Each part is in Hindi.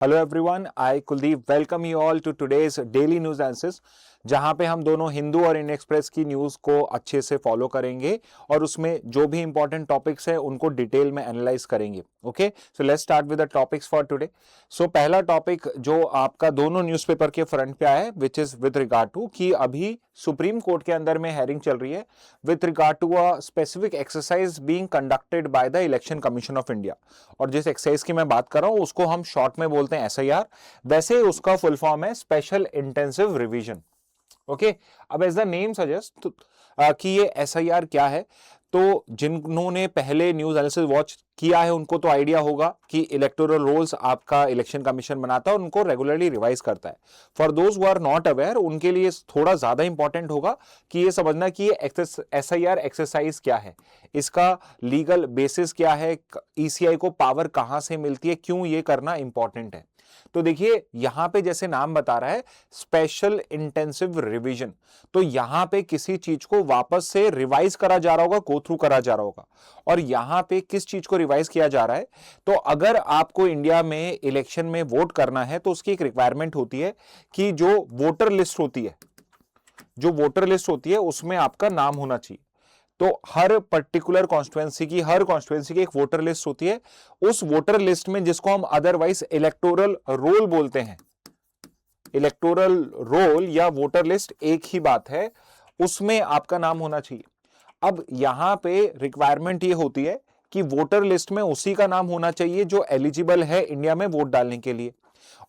Hello everyone, I Kuldeep welcome you all to today's daily news analysis, जहां पे हम दोनों हिंदू और इंडियन एक्सप्रेस की न्यूज को अच्छे से फॉलो करेंगे और उसमें जो भी इंपॉर्टेंट टॉपिक्स है उनको डिटेल में एनालाइज करेंगे। Okay, so let's start with the topics for today. So पहला टॉपिक जो आपका दोनों न्यूज़पेपर के फ्रंट पे आया है which is with regard to कि अभी सुप्रीम कोर्ट के अंदर में हेयरिंग चल रही है with regard to a specific exercise being conducted by the election commission of India. और जिस एक्सरसाइज की मैं बात कर रहा हूं उसको हम शॉर्ट में बोलते हैं एसआईआर, वैसे उसका फुल फॉर्म है स्पेशल इंटेंसिव रिवीजन। ओके, अब एज द नेम सजेस्ट कि ये एसआईआर क्या है, तो जिन्होंने पहले न्यूज एनालिसिस वॉच किया है उनको तो आइडिया होगा कि इलेक्टोरल रोल्स आपका इलेक्शन कमीशन बनाता है और उनको रेगुलरली रिवाइज करता है। For those who are not aware, उनके लिए थोड़ा ज्यादा इंपॉर्टेंट होगा कि ये समझना कि ये एसआईआर एक्सरसाइज क्या है, इसका लीगल बेसिस क्या है, ईसीआई को पावर कहां से मिलती है, क्यों ये करना इंपॉर्टेंट है। तो देखिए यहां पे जैसे नाम बता रहा है स्पेशल इंटेंसिव रिवीजन, तो यहां पे किसी चीज को वापस से रिवाइज करा जा रहा होगा, गो थ्रू करा जा रहा होगा। और यहां पे किस चीज को रिवाइज किया जा रहा है, तो अगर आपको इंडिया में इलेक्शन में वोट करना है तो उसकी एक रिक्वायरमेंट होती है कि जो वोटर लिस्ट होती है, उसमें आपका नाम होना चाहिए। तो हर पर्टिकुलर कॉन्स्टिट्यूएंसी की एक वोटर लिस्ट होती है। उस वोटर लिस्ट में, जिसको हम अदरवाइज इलेक्टोरल रोल बोलते हैं, इलेक्टोरल रोल या वोटर लिस्ट एक ही बात है, उसमें आपका नाम होना चाहिए। अब यहां पे रिक्वायरमेंट ये होती है कि वोटर लिस्ट में उसी का नाम होना चाहिए जो एलिजिबल है इंडिया में वोट डालने के लिए।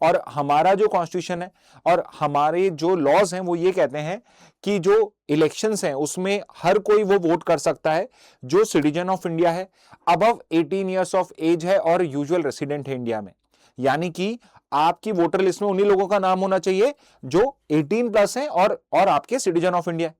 और हमारा जो कॉन्स्टिट्यूशन है और हमारे जो लॉज हैं वो ये कहते हैं कि जो इलेक्शंस हैं उसमें हर कोई वो वोट कर सकता है जो सिटीजन ऑफ इंडिया है, अबव 18 ईयर्स ऑफ एज है और यूजुअल रेसिडेंट है इंडिया में। यानी कि आपकी वोटर लिस्ट में उन्हीं लोगों का नाम होना चाहिए जो 18 प्लस है और आपके सिटीजन ऑफ इंडिया।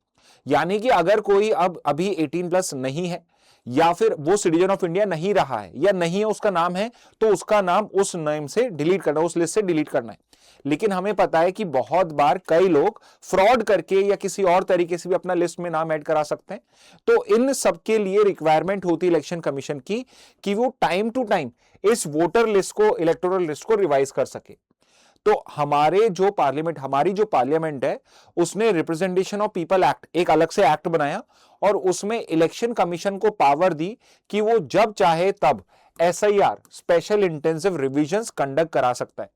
यानी कि अगर कोई अब अभी 18 प्लस नहीं है या फिर वो सिटीजन ऑफ इंडिया नहीं रहा है या नहीं है, उसका नाम है, तो उसका नाम उस नेम से डिलीट करना, उस लिस्ट से डिलीट करना है। लेकिन हमें पता है कि बहुत बार कई लोग फ्रॉड करके या किसी और तरीके से भी अपना लिस्ट में नाम ऐड करा सकते हैं। तो इन सब के लिए रिक्वायरमेंट होती है इलेक्शन कमीशन की कि वो टाइम टू टाइम इस वोटर लिस्ट को, इलेक्टोरल लिस्ट को रिवाइज कर सके। तो हमारी जो पार्लियामेंट है उसने रिप्रेजेंटेशन ऑफ पीपल एक्ट, एक अलग से एक्ट बनाया और उसमें इलेक्शन कमीशन को पावर दी कि वो जब चाहे तब एसआईआर, स्पेशल इंटेंसिव रिवीजंस कंडक्ट करा सकता है।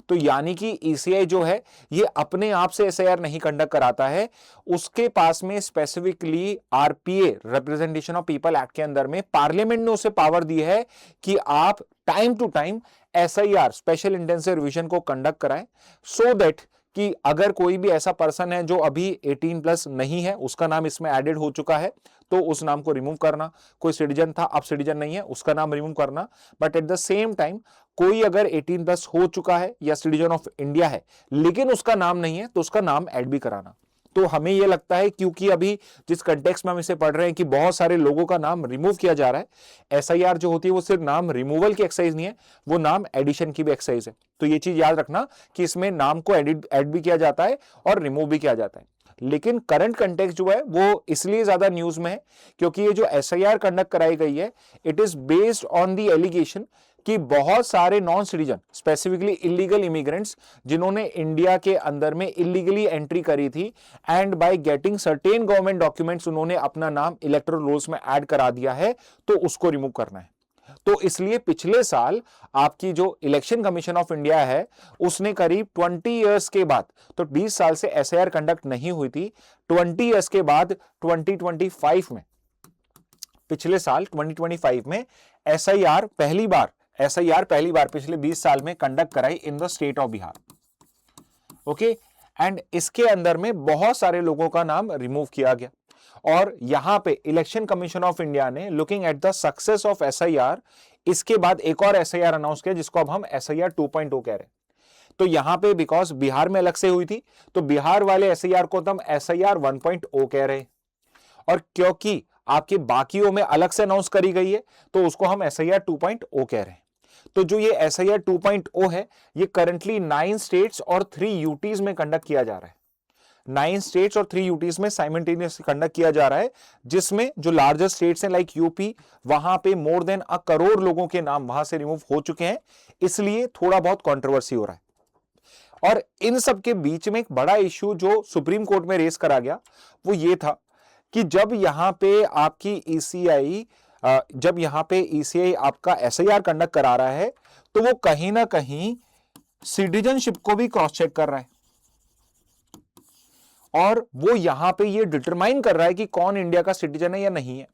तो यानी कि ईसीआई जो है ये अपने आप से एसआईआर नहीं कंडक्ट कराता है, उसके पास में specifically RPA, representation of people act के अंदर में पार्लियामेंट ने उसे पावर दी है कि आप time to time SIR, special intensive revision को कंडक्ट कराएं, सो दैट कि अगर कोई भी ऐसा पर्सन है जो अभी 18 प्लस नहीं है, उसका नाम इसमें एडेड हो चुका है, तो उस नाम को रिमूव करना। कोई सिटीजन था, अब सिटीजन नहीं है, उसका नाम रिमूव करना। But at the same time कोई अगर 18 प्लस हो चुका है या सिटीजन ऑफ इंडिया है लेकिन उसका नाम नहीं है, तो उसका नाम ऐड भी कराना। तो हमें यह लगता है, क्योंकि अभी जिस कंटेक्स्ट में हम इसे पढ़ रहे हैं कि बहुत सारे लोगों का नाम रिमूव किया जा रहा है, एसआईआर जो होती है वो सिर्फ नाम रिमूवल की एक्सरसाइज नहीं है, वो नाम एडिशन की भी एक्सरसाइज है। तो ये चीज याद रखना कि इसमें नाम को ऐड भी किया जाता है और रिमूव भी किया जाता है। लेकिन करंट कंटेक्स्ट जो है वो इसलिए ज्यादा न्यूज में है क्योंकि ये जो एसआईआर कंडक्ट कराई गई है, it is based on the allegation कि बहुत सारे non citizen, specifically illegal immigrants, जिन्होंने इंडिया के अंदर में इलीगली एंट्री करी थी and by getting certain government documents उन्होंने अपना नाम इलेक्टोरल रोल्स में ऐड करा दिया है, तो उसको रिमूव करना है। तो इसलिए पिछले साल आपकी जो इलेक्शन कमीशन ऑफ इंडिया है उसने करीब 20 इयर्स के बाद, तो 20 साल से एसआईआर कंडक्ट नहीं हुई थी, 20 इयर्स के बाद 2025 में, पिछले साल 2025 में एसआईआर पहली बार पिछले 20 साल में कंडक्ट कराई in the state of Bihar. Okay, and इसके अंदर में बहुत सारे लोगों का नाम रिमूव किया गया। और यहां पे इलेक्शन कमीशन ऑफ इंडिया ने looking at the success of SIR, इसके बाद एक और एसआईआर अनाउंस किया जिसको अब हम एसआईआर 2.0 कह रहे हैं। तो यहां पे बिकॉज बिहार में अलग से हुई थी, तो बिहार वाले एसआईआर को हम एसआईआर 1.0 कह रहे हैं, और क्योंकि आपके बाकियों में अलग से अनाउंस करी गई है तो उसको हम एसआईआर 2.0 कह रहे हैं। तो जो ये एसआईआर 2.0 है ये करंटली 9 स्टेट्स और 3 यूटीज में कंडक्ट किया जा रहा है। 9 स्टेट्स और 3 यूटीज में साइमल्टेनियसली कंडक्ट किया जा रहा है, जिसमें जो लार्जर स्टेट्स हैं लाइक यूपी, वहां पे मोर देन 1 करोड़ लोगों के नाम वहां से रिमूव हो चुके हैं, इसलिए थोड़ा बहुत कंट्रोवर्सी हो रहा है। और इन सब के बीच में एक बड़ा इश्यू जो सुप्रीम कोर्ट में रेस करा गया वो ये था कि जब यहां पे आपकी ईसीआई आपका एसआईआर कंडक्ट करा रहा है तो वो कहीं ना कहीं सिटीजनशिप को भी क्रॉस चेक कर रहा है और वो यहां पे ये डिटरमाइन कर रहा है कि कौन इंडिया का सिटीजन है या नहीं है।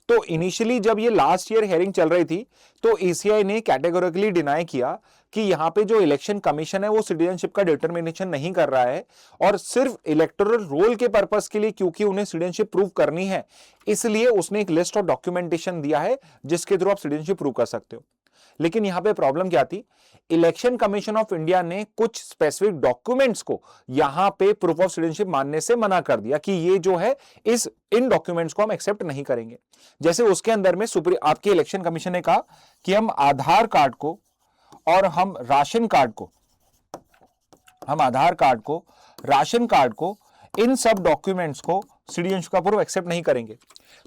तो इनिशियली जब ये लास्ट ईयर हेयरिंग चल रही थी तो ईसीआई ने कैटेगोरिकली डिनाई किया कि यहां पे जो इलेक्शन कमीशन है वो सिटीजनशिप का डिटरमिनेशन नहीं कर रहा है और सिर्फ इलेक्टोरल रोल के पर्पस के लिए, क्योंकि उन्हें सिटीजनशिप प्रूव करनी है, इसलिए उसने एक लिस्ट ऑफ डॉक्यूमेंटेशन दिया है जिसके थ्रू आप सिटीजनशिप प्रूव कर सकते हो। लेकिन यहां पे प्रॉब्लम क्या थी, इलेक्शन कमीशन ऑफ इंडिया ने कुछ स्पेसिफिक डॉक्यूमेंट्स को यहां पे प्रूफ ऑफ सिटीजनशिप मानने से मना कर दिया कि ये जो है इन डॉक्यूमेंट्स को हम एक्सेप्ट नहीं करेंगे। जैसे उसके अंदर में आपके इलेक्शन कमीशन ने कहा कि हम आधार कार्ड को और हम राशन कार्ड को इन सब डॉक्यूमेंट्स को सिटीजनशिप का प्रूफ एक्सेप्ट नहीं करेंगे।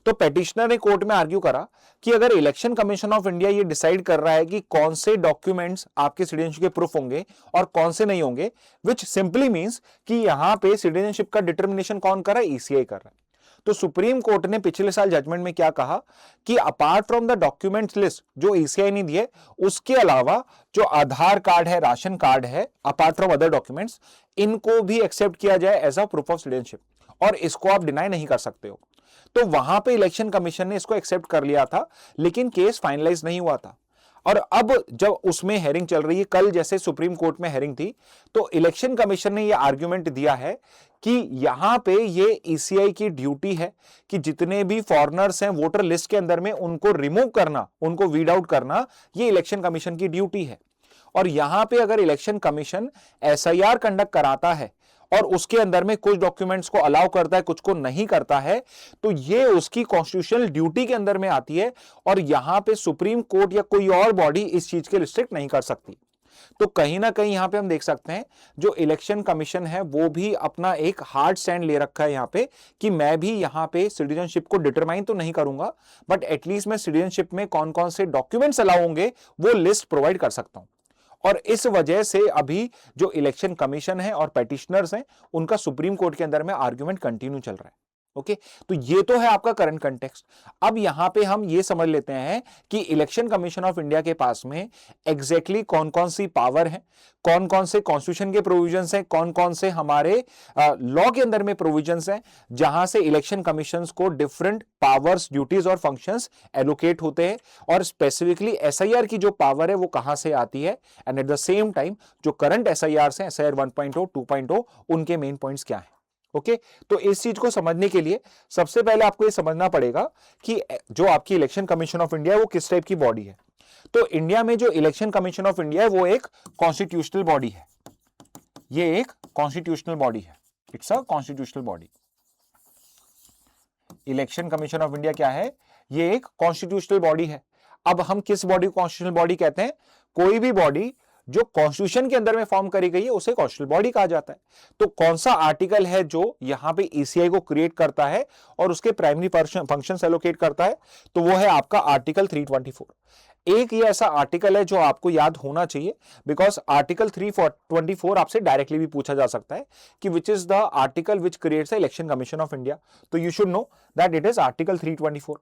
तो पेटिशनर ने कोर्ट में आर्ग्यू करा कि अगर इलेक्शन कमीशन ऑफ इंडिया ये डिसाइड कर रहा है कि कौन से डॉक्यूमेंट्स आपके सिटीजनशिप के प्रूफ होंगे और कौन से नहीं होंगे, विच सिंपली मींस कि यहां पे सिटीजनशिप का डिटर्मिनेशन कौन कर रहा है, ईसीआई कर रहा है। तो सुप्रीम कोर्ट ने पिछले साल जजमेंट में क्या कहा कि apart from the documents list जो ईसीआई ने दिए, उसके अलावा जो आधार कार्ड है, राशन कार्ड है, अपार्ट फ्रॉम अदर डॉक्यूमेंट्स, इनको भी एक्सेप्ट किया जाए as a proof of citizenship और इसको आप डिनाई नहीं कर सकते हो। तो वहां पे इलेक्शन कमीशन ने इसको एक्सेप्ट कर लिया था, लेकिन केस फाइनलाइज नहीं हुआ था। और अब जब उसमें हेयरिंग चल रही है, कल जैसे सुप्रीम कोर्ट में हेयरिंग थी, तो इलेक्शन कमीशन ने यह आर्ग्यूमेंट दिया है कि यहां पे ये ईसीआई की ड्यूटी है कि जितने भी फॉरेनर्स हैं वोटर लिस्ट के अंदर में, उनको रिमूव करना, उनको वीड आउट करना, ये इलेक्शन कमीशन की ड्यूटी है। और यहां पे अगर इलेक्शन कमीशन एसआईआर कंडक्ट कराता है और उसके अंदर में कुछ डॉक्यूमेंट्स को अलाउ करता है, कुछ को नहीं करता है, तो ये उसकी कॉन्स्टिट्यूशनल ड्यूटी के अंदर में आती है और यहां पे सुप्रीम कोर्ट या कोई और बॉडी इस चीज के रिस्ट्रिक्ट नहीं कर सकती। तो कहीं ना कहीं यहां पे हम देख सकते हैं जो इलेक्शन कमीशन है वो भी अपना एक हार्ड स्टैंड ले रखा है यहां पे कि मैं भी यहां पे सिटीजनशिप को डिटरमाइन तो नहीं करूंगा, बट एटलीस्ट मैं सिटीजनशिप में कौन कौन से डॉक्यूमेंट्स अलाउ होंगे वो लिस्ट प्रोवाइड कर सकता हूं। और इस वजह से अभी जो इलेक्शन कमीशन है और पेटिशनर्स हैं, उनका सुप्रीम कोर्ट के अंदर में आर्ग्यूमेंट कंटिन्यू चल रहा है। ओके, तो ये तो है आपका करंट कंटेक्स्ट। अब यहां पे हम ये समझ लेते हैं कि इलेक्शन कमीशन ऑफ इंडिया के पास में एग्जैक्टली कौन कौन सी पावर है, कौन कौन से कॉन्स्टिट्यूशन के प्रोविजंस हैं, कौन कौन से हमारे लॉ के अंदर में प्रोविजंस हैं, जहां से इलेक्शन कमीशन को डिफरेंट पावर्स, ड्यूटीज और फंक्शंस एलोकेट होते हैं, और स्पेसिफिकली एसआईआर की जो पावर है वो कहां से आती है, and eight the same time जो करंट एसआईआर हैं, एसआईआर 1.0, 2.0, उनके मेन पॉइंट्स क्या है। ओके, तो इस चीज को समझने के लिए सबसे पहले आपको यह समझना पड़ेगा कि जो आपकी इलेक्शन कमीशन ऑफ इंडिया है वो किस टाइप की बॉडी है। तो इंडिया में जो इलेक्शन कमीशन ऑफ इंडिया है वो एक कॉन्स्टिट्यूशनल बॉडी है। ये एक कॉन्स्टिट्यूशनल बॉडी है, it's a constitutional body. Election commission of India क्या है, ये एक कॉन्स्टिट्यूशनल बॉडी है। अब हम किस बॉडी को कॉन्स्टिट्यूशनल बॉडी कहते हैं, कोई भी बॉडी जो कॉन्स्टिट्यूशन के अंदर में फॉर्म करी गई है उसे कॉन्स्टिट्यूशनल बॉडी कहा जाता है। तो कौन सा आर्टिकल है जो यहां पे ईसीआई को क्रिएट करता है और उसके प्राइमरी फंक्शंस एलोकेट करता है, तो वो है आपका आर्टिकल 324। एक ये ऐसा आर्टिकल है जो आपको याद होना चाहिए, बिकॉज आर्टिकल 324 आपसे डायरेक्टली भी पूछा जा सकता है कि which is the article which creates the election commission of India. तो you should know that it is article 324।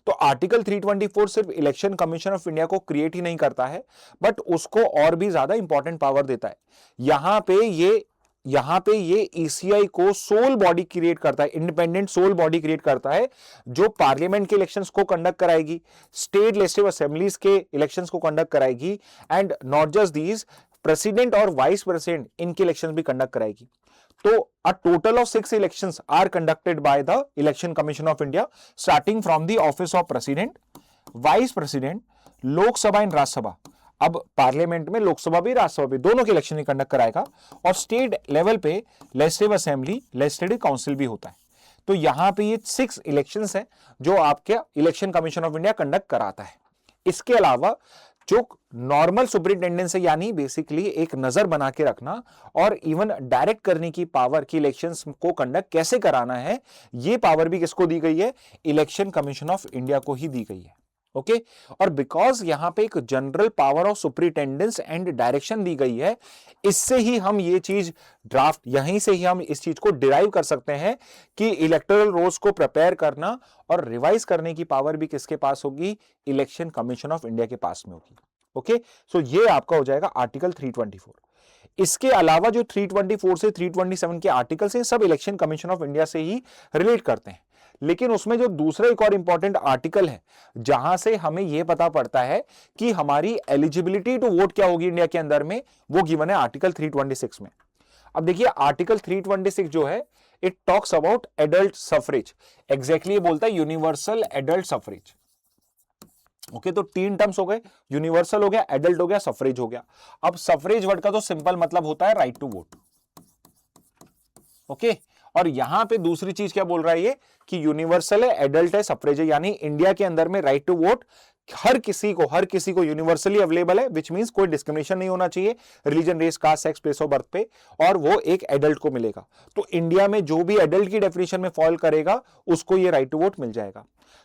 तो आर्टिकल 324 सिर्फ इलेक्शन कमीशन ऑफ इंडिया को क्रिएट ही नहीं करता है, बट उसको और भी ज्यादा इंपॉर्टेंट पावर देता है। यहां पे ये ईसीआई को सोल बॉडी क्रिएट करता है, इंडिपेंडेंट सोल बॉडी क्रिएट करता है, जो पार्लियामेंट के इलेक्शंस को कंडक्ट कराएगी, स्टेट लेजिस्लेटिव असेंबलीज के इलेक्शंस को कंडक्ट कराएगी, and not just these, president और वाइस प्रेसिडेंट इनके इलेक्शंस भी कंडक्ट कराएगी। तो a total of 6 elections are conducted by the Election Commission of India, starting from the office of President, Vice President, Lok Sabha and Rajya Sabha. अब पार्लियामेंट में लोकसभा भी राज्यसभा भी दोनों के इलेक्शन कंडक्ट कराएगा, और स्टेट लेवल पे लेजिस्लेटिव असेंबली, लेजिस्लेटिव काउंसिल भी होता है। तो यहां पे ये 6 इलेक्शंस हैं जो आपके election commission of India conduct कराता है। इसके अलावा जो नॉर्मल सुपरिटेंडेंस है, यानी बेसिकली एक नजर बना के रखना और इवन डायरेक्ट करने की पावर की इलेक्शंस को कंडक्ट कैसे कराना है, ये पावर भी किसको दी गई है? इलेक्शन कमीशन ऑफ इंडिया को ही दी गई है। ओके और बिकॉज यहां पे एक general power of superintendence and direction दी गई है, इससे ही हम ये चीज ड्राफ्ट, यहीं से ही हम इस चीज को डिराइव कर सकते हैं कि इलेक्टोरल रोल्स को प्रिपेयर करना और रिवाइज करने की पावर भी किसके पास होगी? इलेक्शन कमीशन ऑफ इंडिया के पास में होगी। ओके सो ये आपका हो जाएगा आर्टिकल 324। इसके अलावा जो 324 से 327 के आर्टिकल्स हैं, सब इलेक्शन कमीशन ऑफ इंडिया से ही रिलेट करते हैं। लेकिन उसमें जो दूसरा एक और इंपॉर्टेंट आर्टिकल है, जहां से हमें यह पता पड़ता है कि हमारी एलिजिबिलिटी टू वोट क्या होगी इंडिया के अंदर में, वो गिवन है आर्टिकल 326 में। अब देखिए आर्टिकल 326 जो है, it talks about adult suffrage. Exactly ये बोलता है यूनिवर्सल एडल्ट सफरेज। ओके तो तीन टर्म्स हो गए, यूनिवर्सल हो गया, एडल्ट हो गया, सफरेज हो गया। अब सफरेज वर्ड का तो सिंपल मतलब होता है राइट टू वोट। ओके और यहां पे दूसरी चीज क्या बोल रहा है ये कि यूनिवर्सल है, एडल्ट है, सफरेज है, यानी इंडिया के अंदर में राइट टू वोट हर किसी को यूनिवर्सली अवेलेबल है, विच मींस कोई डिस्क्रिमिनेशन नहीं होना चाहिए religion, race, caste, sex, place of birth पे, और वो एक एडल्ट को मिलेगा। तो इंडिया में जो भी एडल्ट की डेफिनेशन में फॉल करेगा उसको ये राइट टू वोट मिल जाएगा।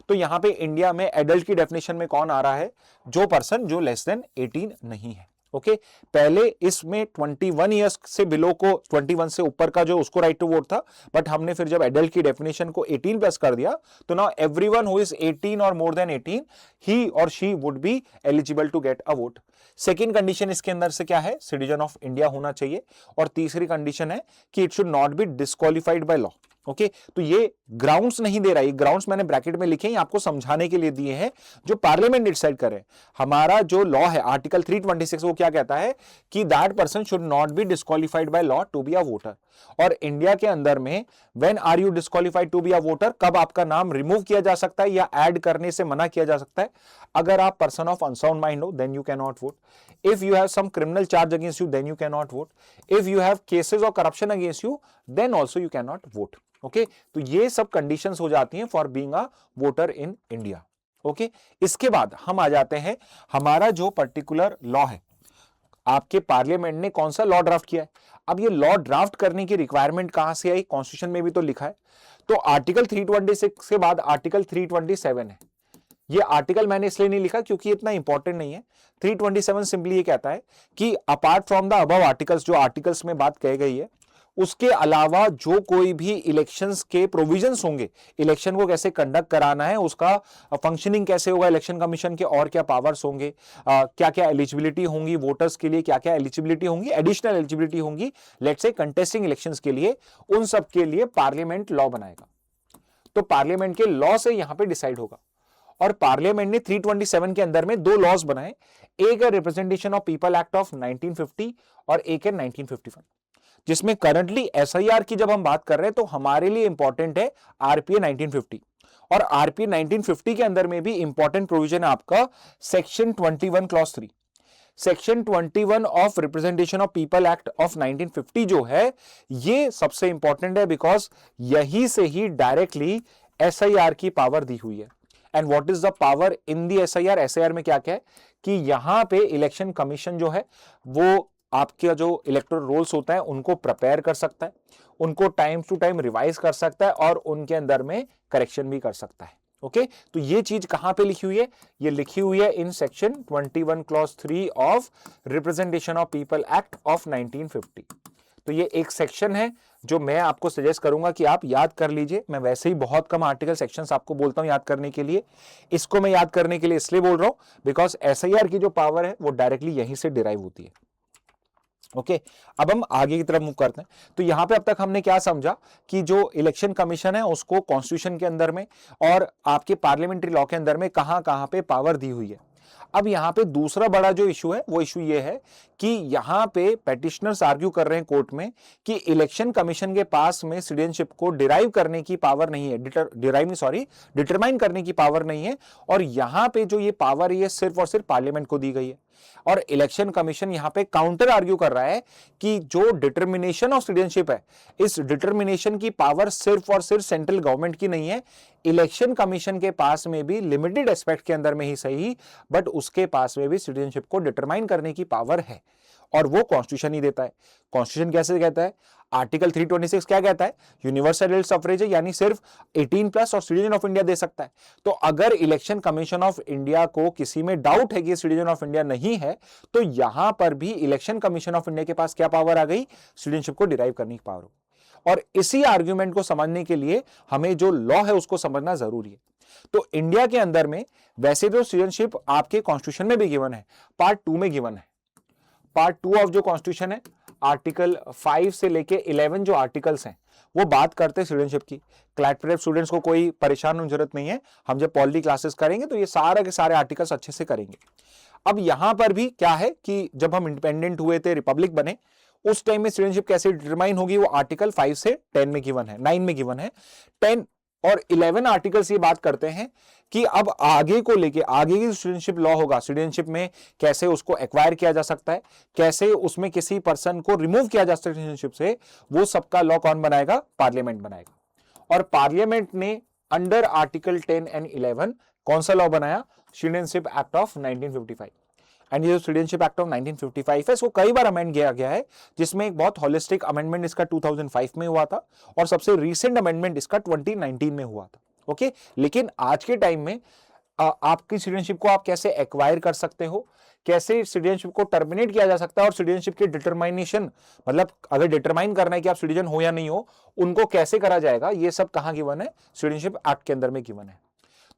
तो यहां पे इंडिया में एडल्ट की डेफिनेशन में कौन आ रहा है? जो पर्सन जो लेस देन 18 नहीं है। ओके पहले इसमें 21 ईयर्स से बिलो को, 21 से ऊपर का जो उसको राइट टू वोट था, बट हमने फिर जब एडल्ट की डेफिनेशन को 18 प्लस कर दिया तो नाउ एवरीवन हु इज 18 और मोर देन 18 ही और she would be eligible to get a vote. Second condition इसके अंदर से क्या है? सिटीजन ऑफ इंडिया होना चाहिए। और तीसरी कंडीशन है कि it should not be disqualified by law. Okay तो ये ग्राउंड्स नहीं दे रहा है, ग्राउंड्स मैंने ब्रैकेट में लिखे हैं आपको समझाने के लिए दिए हैं, जो पार्लियामेंट डिसाइड करे। हमारा जो लॉ है आर्टिकल 326 वो क्या कहता है कि that person should not be disqualified by law to be a voter. और इंडिया के अंदर में when are you disqualified to be a voter, कब आपका नाम रिमूव किया जा सकता है या ऐड करने से मना किया जा सकता है? अगर आप पर्सन ऑफ अनसाउंड माइंड हो then you can not vote. If you have some criminal charge against you then you can not vote. If you have cases of corruption against you then also you can not vote. Okay तो ये सब कंडीशंस हो जाती हैं for being a voter in India. Okay इसके बाद हम आ जाते हैं, हमारा जो पर्टिकुलर लॉ है, आपके पार्लियामेंट ने कौन सा लॉ ड्राफ्ट किया है। अब ये लॉ ड्राफ्ट करने की रिक्वायरमेंट कहां से आई? कॉन्स्टिट्यूशन में भी तो लिखा है। तो आर्टिकल 326 के बाद आर्टिकल 327 है। ये आर्टिकल मैंने इसलिए नहीं लिखा क्योंकि इतना इंपॉर्टेंट नहीं है। 327 सिंपली ये कहता है कि apart from the above articles, जो आर्टिकल्स में बात कही गई है, उसके अलावा जो कोई भी इलेक्शंस के प्रोविजंस होंगे, इलेक्शन को कैसे कंडक्ट कराना है, उसका फंक्शनिंग कैसे होगा इलेक्शन कमीशन के, और क्या पावर्स होंगे, क्या क्या एलिजिबिलिटी होंगी वोटर्स के लिए, क्या क्या एलिजिबिलिटी होंगी, एडिशनल एलिजिबिलिटी होंगी लेट्स से कंटेस्टिंग इलेक्शंस के लिए, उन सब के लिए पार्लियामेंट लॉ बनाएगा। तो पार्लियामेंट के लॉ से यहां पे डिसाइड होगा। और पार्लियामेंट ने 327 के अंदर में दो लॉज बनाए, एक है representation of people act of 1950 और एक है 1951, जिसमें करंटली एसआईआर की जब हम बात कर रहे हैं तो हमारे लिए इंपॉर्टेंट है आरपीए 1950। और आरपीए 1950 के अंदर में भी इंपॉर्टेंट प्रोविजन है आपका section 21 clause 3। Section 21 of representation of people act of 1950 जो है, ये सबसे इंपॉर्टेंट है बिकॉज यही से ही डायरेक्टली एसआईआर की पावर दी हुई है। And what is the power in the SIR? SIR में क्या क्या है कि यहां पे इलेक्शन कमीशन जो है वो आपके जो इलेक्टोरल रोल्स होता है उनको प्रिपेयर कर सकता है, उनको टाइम टू टाइम रिवाइज कर सकता है और उनके अंदर में करेक्शन भी कर सकता है। ओके तो ये चीज कहां पे लिखी हुई है? ये लिखी हुई है in section 21 clause 3 of representation of people act of 1950। तो ये एक सेक्शन है जो मैं आपको सजेस्ट करूंगा कि आप याद कर लीजिए। मैं वैसे ही बहुत कम आर्टिकल सेक्शंस आपको बोलता हूं याद करने के लिए, इसको मैं याद करने के लिए इसलिए बोल रहा हूं बिकॉज एसआईआर की जो पावर है वो डायरेक्टली यहीं से डिराइव होती है। ओके अब हम आगे की तरफ मूव करते हैं। तो यहां पे अब तक हमने क्या समझा कि जो इलेक्शन कमीशन है उसको कॉन्स्टिट्यूशन के अंदर में और आपके पार्लियामेंट्री लॉ के अंदर में कहां पे पावर दी हुई है। अब यहां पे दूसरा बड़ा जो इशू है वो इशू ये है कि यहां पे पेटिशनर्स आर्ग्यू कर रहे हैं कोर्ट में कि इलेक्शन कमीशन के पास में सिटीजनशिप को डिराइव करने की पावर नहीं है, डिटरमाइन करने की पावर नहीं है। और यहां पे जो ये पावर है ये सिर्फ और सिर्फ पार्लियामेंट को दी गई है। और इलेक्शन कमीशन यहां पे काउंटर आर्ग्यू कर रहा है कि जो डिटर्मिनेशन ऑफ सिटीजनशिप है, इस डिटर्मिनेशन की पावर सिर्फ और सिर्फ सेंट्रल गवर्नमेंट की नहीं है, इलेक्शन कमीशन के पास में भी लिमिटेड एस्पेक्ट के अंदर में ही सही, बट उसके पास में भी सिटीजनशिप को डिटरमाइन करने की पावर है, और वो कॉन्स्टिट्यूशन ही देता है। कॉन्स्टिट्यूशन कैसे कहता है? आर्टिकल 326 क्या कहता है? यूनिवर्सल सफरेज है, यानी सिर्फ 18+ और सिटीजन ऑफ इंडिया दे सकता है। तो अगर इलेक्शन कमीशन ऑफ इंडिया को किसी में डाउट है कि सिटीजन ऑफ इंडिया नहीं है, तो यहां पर भी इलेक्शन कमीशन ऑफ इंडिया के पास क्या पावर आ गई? सिटीजनशिप को डिराइव करने की पावर। और इसी आर्ग्यूमेंट को समझने के लिए हमें जो लॉ है उसको समझना जरूरी है। तो इंडिया के अंदर में वैसे तो सिटीजनशिप आपके कॉन्स्टिट्यूशन में भी गिवन है, पार्ट 2 में गिवन है। पार्ट 2 ऑफ जो कॉन्स्टिट्यूशन है, आर्टिकल 5 से लेके 11 जो आर्टिकल्स हैं वो बात करते हैं सिटीजनशिप की। क्लैट प्रेप स्टूडेंट्स को कोई परेशान होने की जरूरत नहीं है, हम जब पॉलिटी क्लासेस करेंगे तो ये सारे के सारे आर्टिकल्स अच्छे से करेंगे। अब यहां पर भी क्या है कि जब हम इंडिपेंडेंट हुए थे, रिपब्लिक बने, उस टाइम में सिटीजनशिप कैसे डिटरमाइन होगी, वो आर्टिकल 5 से 10 में गिवन है, 9 में गिवन है। 10 और 11 आर्टिकल्स ये बात करते हैं कि अब आगे को लेके आगे की सिटीजनशिप लॉ होगा, सिटीजनशिप में कैसे उसको एक्वायर किया जा सकता है, कैसे उसमें किसी पर्सन को रिमूव किया जा सकता है सिटीजनशिप से, वो सबका लॉ कौन बनाएगा? पार्लियामेंट बनाएगा। और पार्लियामेंट ने अंडर आर्टिकल 10 एंड 11 कौन सा लॉ बनाया? Citizenship act of 1955। एंड ये जो सिटीजनशिप एक्ट ऑफ 1955 है, इसको कई बार अमेंड किया गया है, जिसमें एक बहुत होलिस्टिक अमेंडमेंट इसका 2005 में हुआ था, और सबसे रीसेंट अमेंडमेंट इसका 2019 में हुआ था। ओके, लेकिन आज के टाइम में आपकी सिटीजनशिप को आप कैसे एक्वायर कर सकते हो, कैसे सिटीजनशिप को टर्मिनेट किया जा सकता है, और सिटीजनशिप की डिटरमाइनेशन, मतलब अगर डिटरमाइन करना है कि आप सिटीजन हो या नहीं हो, उनको कैसे करा जाएगा, ये सब कहां गिवन है? सिटीजनशिप एक्ट के अंदर में गिवन है।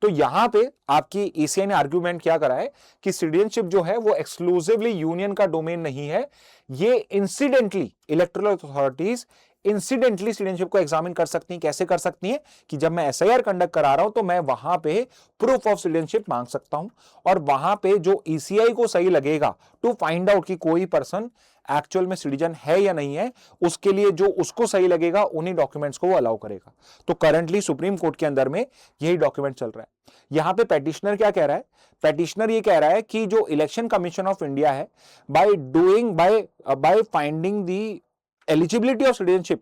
तो यहां पे आपकी ईसीआई ने आर्ग्यूमेंट क्या करा है कि सिटीजनशिप जो है वो एक्सक्लूसिवली यूनियन का डोमेन नहीं है, ये incidentally electoral authorities incidentally citizenship को एग्जामिन कर सकती हैं। कैसे कर सकती हैं? कि जब मैं एसआईआर कंडक्ट करा रहा हूं तो मैं वहां पे प्रूफ ऑफ सिटीजनशिप मांग सकता हूं, और वहां पे जो ईसीआई को सही लगेगा टू फाइंड आउट कि कोई पर्सन एक्चुअल में सिटीजन है या नहीं है, उसके लिए जो उसको सही लगेगा उन्हीं डॉक्यूमेंट्स को वो अलाउ करेगा। तो करंटली सुप्रीम कोर्ट के अंदर में यही डॉक्यूमेंट चल रहा है। यहां पे पेटिशनर क्या कह रहा है? पेटिशनर ये कह रहा है कि जो इलेक्शन कमीशन ऑफ इंडिया है, by finding the eligibility of citizenship,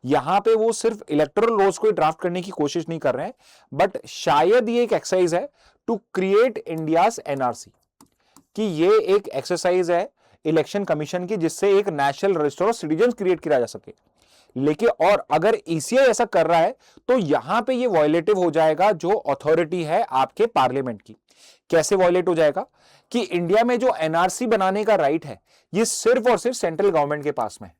यहां पे वो सिर्फ इलेक्टोरल रोल्स को ड्राफ्ट करने की कोशिश नहीं कर रहे हैं, बट शायद ये एक एक्सरसाइज है टू क्रिएट इंडियाज एनआरसी, कि ये एक एक्सरसाइज है इलेक्शन कमीशन की जिससे एक national register of citizen create किया जा सके। लेकिन और अगर ईसीआई ऐसा कर रहा है तो यहां पे ये वॉयलेटिव हो जाएगा जो अथॉरिटी है आपके पार्लियामेंट की। कैसे वॉयलेट हो जाएगा? कि इंडिया में जो एनआरसी बनाने का राइट है ये सिर्फ और सिर्फ सेंट्रल गवर्नमेंट के पास में।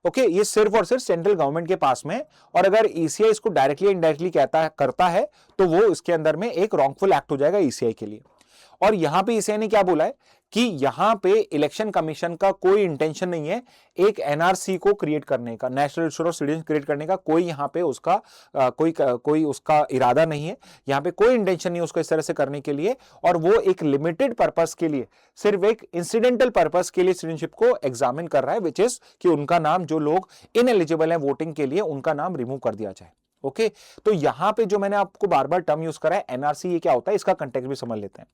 ओके, ये सिर्फ और सिर्फ सेंट्रल गवर्नमेंट के पास में, और अगर ईसीआई इसको डायरेक्टली इनडायरेक्टली करता है तो वो इसके अंदर में एक रॉन्गफुल एक्ट हो जाएगा ईसीआई के लिए। और यहां पे ईसीआई ने क्या बोला है कि यहां पे इलेक्शन कमीशन का कोई इंटेंशन नहीं है एक एनआरसी को क्रिएट करने का, national register of citizen create करने का, कोई यहां पे उसका कोई उसका इरादा नहीं है, यहां पे कोई इंटेंशन नहीं है उसको इस तरह से करने के लिए। और वो एक लिमिटेड पर्पस के लिए, सिर्फ एक इंसिडेंटल पर्पस के लिए सिटीजनशिप को एग्जामिन कर रहा है, विच इज कि उनका नाम, जो लोग इनएलिजिबल है वोटिंग के लिए, उनका नाम रिमूव कर दिया जाए। ओके, तो यहां पे जो मैंने आपको बार बार टर्म यूज करा है एनआरसी, ये क्या होता है इसका कंटेक्स्ट भी समझ लेते हैं।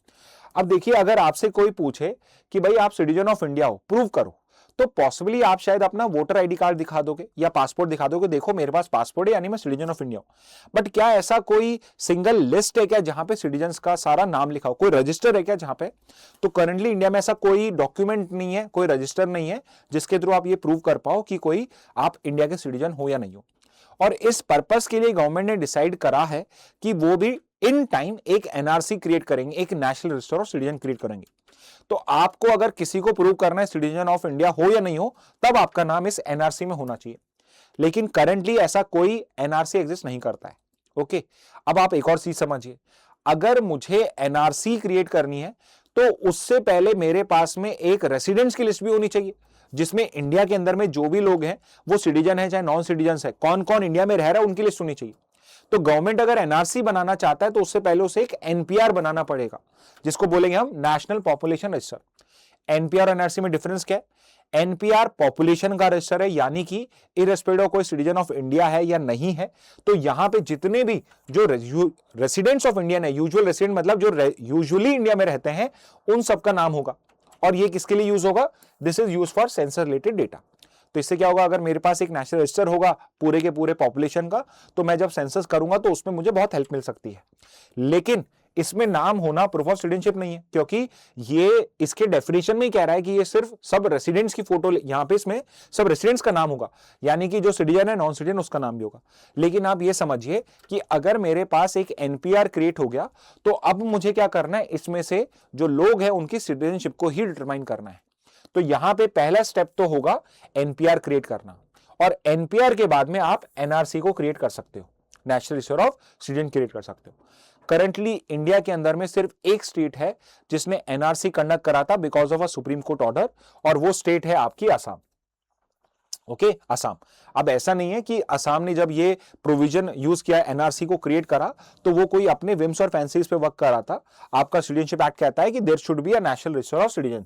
अब देखिए, अगर आपसे कोई पूछे कि भाई आप सिटीजन ऑफ इंडिया हो, प्रूव करो, तो पॉसिबली आप शायद अपना वोटर आईडी कार्ड दिखा दोगे या पासपोर्ट दिखा दोगे, देखो मेरे पास पासपोर्ट है यानी मैं सिटीजन ऑफ इंडिया हूं। बट क्या ऐसा कोई सिंगल लिस्ट है क्या जहां पे सिटीजन्स का सारा नाम लिखा हो? कोई रजिस्टर है क्या जहां पे? तो करंटली इंडिया में ऐसा कोई डॉक्यूमेंट नहीं है, कोई रजिस्टर नहीं है जिसके थ्रू आप ये प्रूव कर पाओ कि कोई आप इंडिया के सिटीजन हो या नहीं हो। और इस पर्पस के लिए गवर्नमेंट ने डिसाइड करा है कि वो भी इन टाइम एक एनआरसी क्रिएट करेंगे, एक national register of citizen create करेंगे। तो आपको अगर किसी को प्रूव करना है सिटीजन ऑफ इंडिया हो या नहीं हो, तब आपका नाम इस एनआरसी में होना चाहिए। लेकिन करंटली ऐसा कोई एनआरसी एग्जिस्ट नहीं करता है। ओके, अब आप एक और चीज समझिए, अगर मुझे एनआरसी क्रिएट करनी है तो उससे पहले मेरे पास में एक रेसिडेंट्स की लिस्ट भी होनी चाहिए, जिसमें इंडिया के अंदर में जो भी लोग हैं वो सिटीजन है चाहे नॉन सिटीजन है, कौन कौन इंडिया में रह रहा है उनकी लिस्ट होनी चाहिए। तो गवर्नमेंट अगर एनआरसी बनाना चाहता है तो उससे पहले उसे एक एनपीआर बनाना पड़ेगा, जिसको बोलेंगे हम नेशनल पॉपुलेशन रजिस्टर। एनपीआर और एनआरसी में डिफरेंस क्या है? एनपीआर पॉपुलेशन का रजिस्टर है, यानी कि इररिस्पेक्टिव कोई सिटीजन ऑफ इंडिया है या नहीं है, तो यहां पे जितने भी जो रेसिडेंट्स ऑफ इंडियन है, यूजुअल रेसिडेंट मतलब जो यूजुअली इंडिया में रहते हैं, उन सबका नाम होगा। और ये किसके लिए यूज होगा? This is use for census related data. तो इससे क्या होगा, अगर मेरे पास एक नेशनल रजिस्टर होगा पूरे के पूरे पॉपुलेशन का, तो मैं जब सेंसस करूंगा तो उसमें मुझे बहुत हेल्प मिल सकती है। लेकिन इसमें नाम होना प्रूफ ऑफ सिटीजनशिप नहीं है, क्योंकि ये इसके डेफिनेशन में ही कह रहा है कि ये सिर्फ सब रेसिडेंट्स की फोटो, यहां पे इसमें सब रेसिडेंट्स का नाम होगा, यानी कि जो सिटीजन है, नॉन सिटीजन, उसका नाम भी होगा। लेकिन आप ये समझिए कि अगर मेरे पास एक एनपीआर क्रिएट हो गया, तो अब मुझे क्या करना है, इसमें से जो लोग हैं उनकी सिटीजनशिप को ही डिटरमाइन करना है। तो यहां पे पहला स्टेप तो होगा एनपीआर क्रिएट करना, और एनपीआर के बाद में आप एनआरसी को क्रिएट कर सकते हो, national register of citizen create कर सकते हो। करंटली इंडिया के अंदर में सिर्फ एक स्टेट है जिसने एनआरसी कंडक्ट करा था because of a supreme court order, और वो स्टेट है आपकी असम। ओके, असम। अब ऐसा नहीं है कि असम ने जब ये प्रोविजन यूज किया, एनआरसी को क्रिएट करा, तो वो कोई अपने विम्स और फैंसीज पे वर्क कर रहा था। आपका सिटीजनशिप एक्ट कहता है कि there should be a national register of citizen.